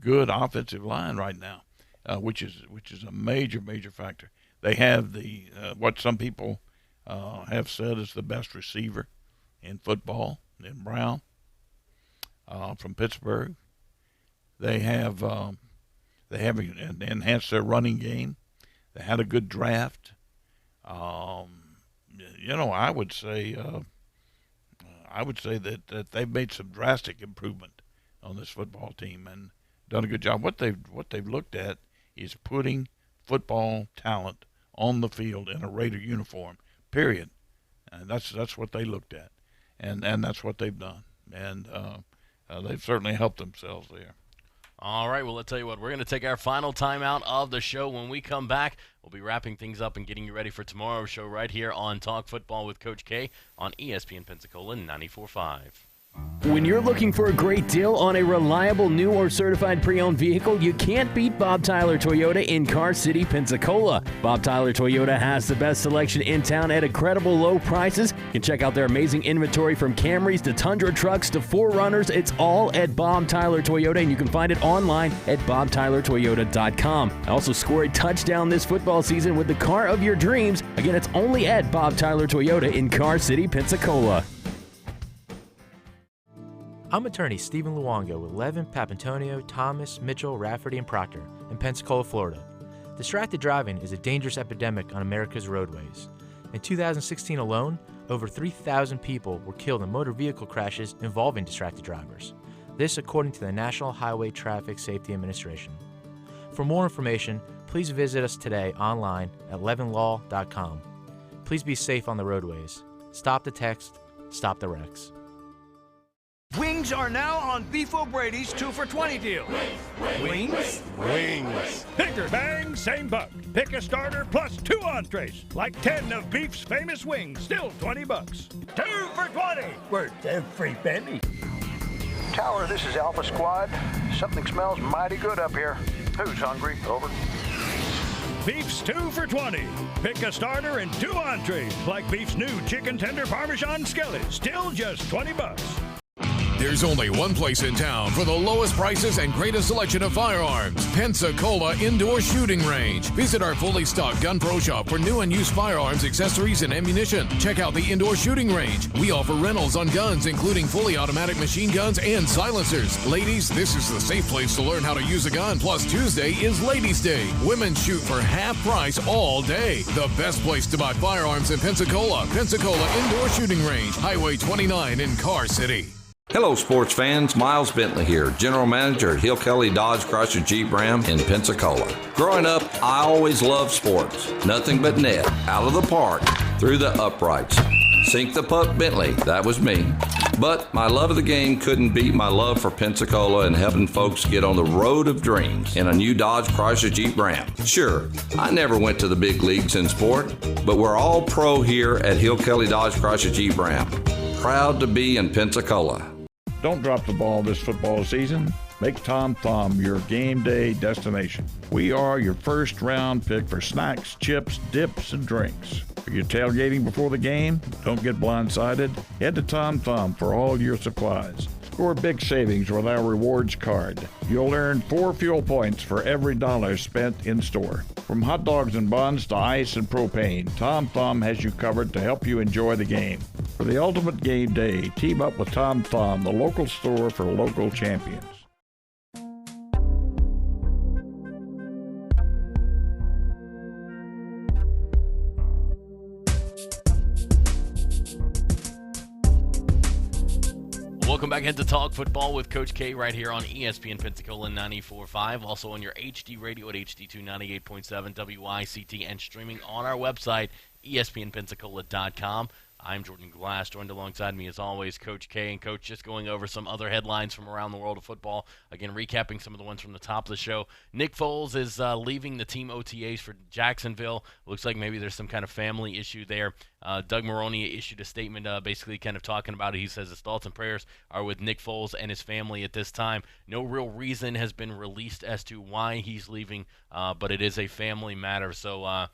good offensive line right now, which is a major, major factor. They have the what some people have said is the best receiver in football, in Brown, from Pittsburgh. They have enhanced their running game. They had a good draft. I would say that they've made some drastic improvement on this football team and done a good job. What they've looked at is putting football talent on the field in a Raider uniform. Period. And that's what they looked at, and that's what they've done. And they've certainly helped themselves there. All right, well, I'll tell you what, we're going to take our final timeout of the show. When we come back, we'll be wrapping things up and getting you ready for tomorrow's show right here on Talk Football with Coach K on ESPN Pensacola 94.5. When you're looking for a great deal on a reliable new or certified pre-owned vehicle, you can't beat Bob Tyler Toyota in Car City, Pensacola. Bob Tyler Toyota has the best selection in town at incredible low prices. You can check out their amazing inventory from Camrys to Tundra trucks to 4Runners. It's all at Bob Tyler Toyota, and you can find it online at bobtylertoyota.com. Also score a touchdown this football season with the car of your dreams. Again, it's only at Bob Tyler Toyota in Car City, Pensacola. I'm attorney Stephen Luongo with Levin, Papantonio, Thomas, Mitchell, Rafferty, and Proctor in Pensacola, Florida. Distracted driving is a dangerous epidemic on America's roadways. In 2016 alone, over 3,000 people were killed in motor vehicle crashes involving distracted drivers. This according to the National Highway Traffic Safety Administration. For more information, please visit us today online at levinlaw.com. Please be safe on the roadways. Stop the text, stop the wrecks. Wings are now on Beef O'Brady's 2 for $20 deal. Wings? Wings. Bigger bang, same buck. Pick a starter plus 2 entrees. Like 10 of Beef's famous wings, still $20. 2 for $20. Worth every penny. Tower, this is Alpha Squad. Something smells mighty good up here. Who's hungry? Over. Beef's 2 for $20. Pick a starter and 2 entrees. Like Beef's new chicken tender Parmesan skillet, still just $20. There's only one place in town for the lowest prices and greatest selection of firearms. Pensacola Indoor Shooting Range. Visit our fully stocked Gun Pro Shop for new and used firearms, accessories, and ammunition. Check out the Indoor Shooting Range. We offer rentals on guns, including fully automatic machine guns and silencers. Ladies, this is the safe place to learn how to use a gun. Plus, Tuesday is Ladies' Day. Women shoot for half price all day. The best place to buy firearms in Pensacola. Pensacola Indoor Shooting Range, Highway 29 in Car City. Hello, sports fans. Miles Bentley here, General Manager at Hill Kelly Dodge Chrysler Jeep Ram in Pensacola. Growing up, I always loved sports. Nothing but net, out of the park, through the uprights. Sink the puck Bentley, that was me. But my love of the game couldn't beat my love for Pensacola and helping folks get on the road of dreams in a new Dodge Chrysler Jeep Ram. Sure, I never went to the big leagues in sport, but we're all pro here at Hill Kelly Dodge Chrysler Jeep Ram. Proud to be in Pensacola. Don't drop the ball this football season. Make Tom Thumb your game day destination. We are your first round pick for snacks, chips, dips, and drinks. Are you tailgating before the game? Don't get blindsided. Head to Tom Thumb for all your supplies. Score big savings with our rewards card. You'll earn 4 fuel points for every dollar spent in store. From hot dogs and buns to ice and propane, Tom Thumb has you covered to help you enjoy the game. For the ultimate game day, team up with Tom Thumb, the local store for local champions. Welcome back into Talk Football with Coach K right here on ESPN Pensacola 94.5. Also on your HD radio at HD2 98.7 WICT and streaming on our website, ESPNpensacola.com. I'm Jordan Glass, joined alongside me as always, Coach K. And Coach, just going over some other headlines from around the world of football. Again, recapping some of the ones from the top of the show. Nick Foles is leaving the team OTAs for Jacksonville. Looks like maybe there's some kind of family issue there. Doug Marrone issued a statement basically kind of talking about it. He says his thoughts and prayers are with Nick Foles and his family at this time. No real reason has been released as to why he's leaving, but it is a family matter. So,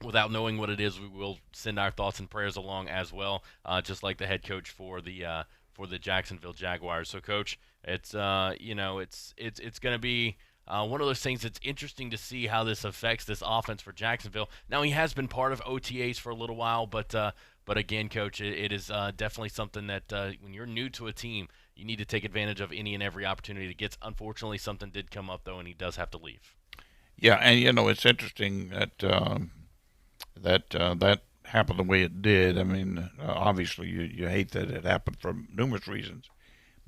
without knowing what it is, we will send our thoughts and prayers along as well, just like the head coach for the Jacksonville Jaguars. So, Coach, it's it's going to be one of those things that's interesting to see how this affects this offense for Jacksonville. Now, he has been part of OTAs for a little while, but again, Coach, it is definitely something that when you're new to a team, you need to take advantage of any and every opportunity that gets. Unfortunately, something did come up, though, and he does have to leave. Yeah, and, it's interesting that that happened the way it did. I mean, obviously you hate that it happened for numerous reasons,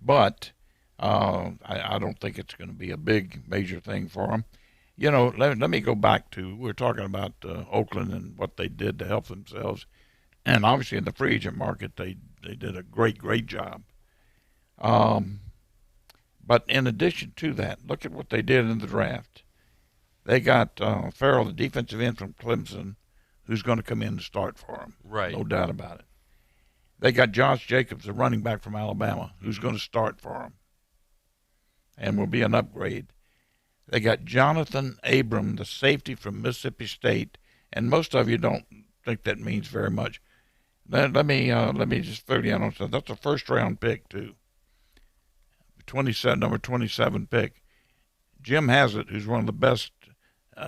but I don't think it's going to be a big major thing for them. Let me go back to, we're talking about Oakland and what they did to help themselves, and obviously in the free agent market they did a great job. But in addition to that, look at what they did in the draft. They got Farrell, the defensive end from Clemson, who's going to come in and start for them. Right. No doubt about it. They got Josh Jacobs, the running back from Alabama, who's going to start for them and will be an upgrade. They got Jonathan Abram, the safety from Mississippi State, and most of you don't think that means very much. Let me just fill you in on something. That's a first-round pick, too. Number 27 pick. Jim Haslett, who's one of the best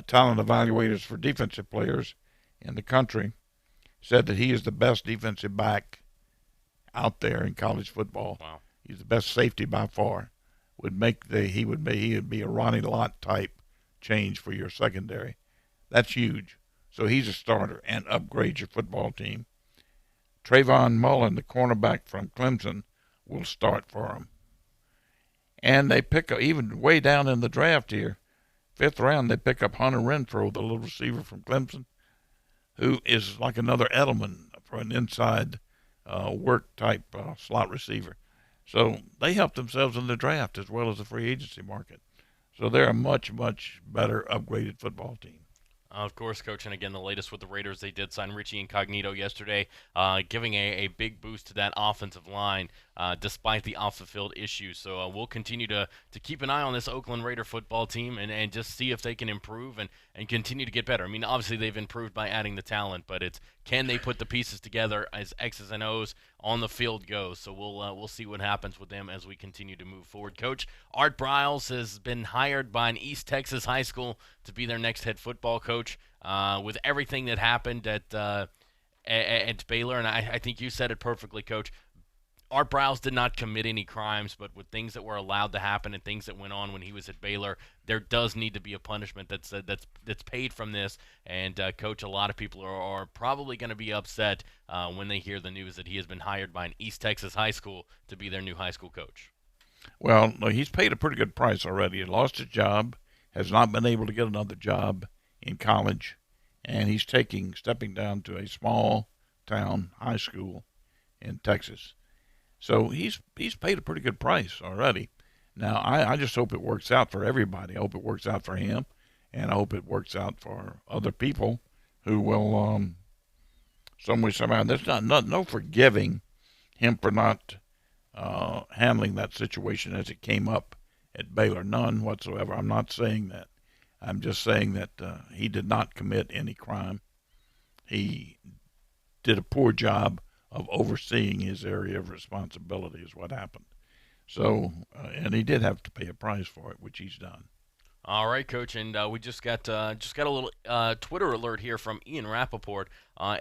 talent evaluators for defensive players in the country, said that he is the best defensive back out there in college football. Wow. He's the best safety by far. He would be a Ronnie Lott type change for your secondary. That's huge. So he's a starter and upgrades your football team. Trayvon Mullen, the cornerback from Clemson, will start for him. And they pick up, even way down in the draft here, 5th round, they pick up Hunter Renfro, the little receiver from Clemson, who is like another Edelman for an inside work type slot receiver. So they helped themselves in the draft as well as the free agency market. So they're a much, much better upgraded football team. Of course, Coach, and again, the latest with the Raiders, they did sign Richie Incognito yesterday, giving a big boost to that offensive line despite the off-the-field issues. So we'll continue to keep an eye on this Oakland Raider football team and just see if they can improve and continue to get better. I mean, obviously they've improved by adding the talent, but it's can they put the pieces together as X's and O's on the field goes. So we'll see what happens with them as we continue to move forward. Coach, Art Briles has been hired by an East Texas high school to be their next head football coach. With everything that happened at Baylor, and I think you said it perfectly, Coach. Art Briles did not commit any crimes, but with things that were allowed to happen and things that went on when he was at Baylor, there does need to be a punishment that's paid from this. And Coach, a lot of people are probably going to be upset when they hear the news that he has been hired by an East Texas high school to be their new high school coach. Well, no, he's paid a pretty good price already. He lost his job, has not been able to get another job in college, and he's stepping down to a small town high school in Texas. So he's paid a pretty good price already. Now, I just hope it works out for everybody. I hope it works out for him, and I hope it works out for other people who will, some way, somehow. There's no forgiving him for not handling that situation as it came up at Baylor. None whatsoever. I'm not saying that. I'm just saying that he did not commit any crime. He did a poor job of overseeing his area of responsibility is what happened. So, and he did have to pay a price for it, which he's done. All right, Coach, and we just got a little Twitter alert here from Ian Rappaport.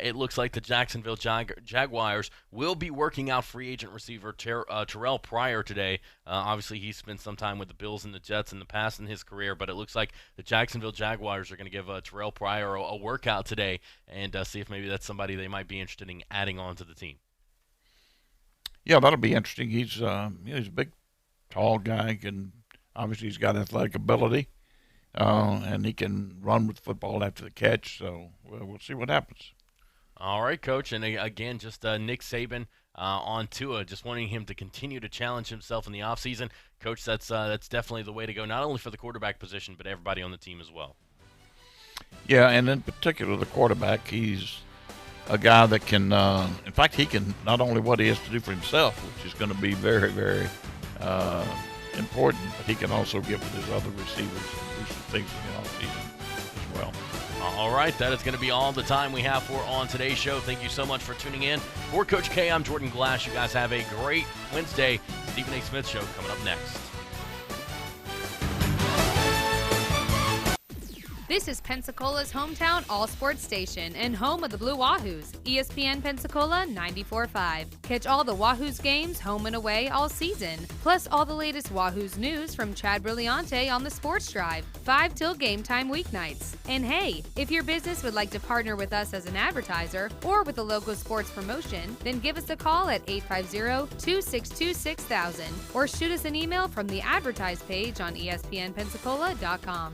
It looks like the Jacksonville Jaguars will be working out free agent receiver Terrell Pryor today. Obviously, he spent some time with the Bills and the Jets in the past in his career, but it looks like the Jacksonville Jaguars are going to give Terrell Pryor a workout today and see if maybe that's somebody they might be interested in adding on to the team. Yeah, that'll be interesting. He's a big, tall guy. Obviously, he's got athletic ability, and he can run with the football after the catch. So we'll see what happens. All right, Coach. And again, just Nick Saban on Tua, just wanting him to continue to challenge himself in the offseason. Coach, that's definitely the way to go, not only for the quarterback position, but everybody on the team as well. Yeah, and in particular, the quarterback, he's a guy that can, in fact, he can not only what he has to do for himself, which is going to be very, very important, but he can also get with his other receivers and do some things in the offseason as well. All right, that is going to be all the time we have for on today's show. Thank you so much for tuning in. For Coach K, I'm Jordan Glass. You guys have a great Wednesday. Stephen A. Smith Show coming up next. This is Pensacola's hometown all-sports station and home of the Blue Wahoos, ESPN Pensacola 94.5. Catch all the Wahoos games home and away all season, plus all the latest Wahoos news from Chad Brilliante on the Sports Drive, 5 till game time weeknights. And hey, if your business would like to partner with us as an advertiser or with a local sports promotion, then give us a call at 850-262-6000 or shoot us an email from the advertise page on ESPNpensacola.com.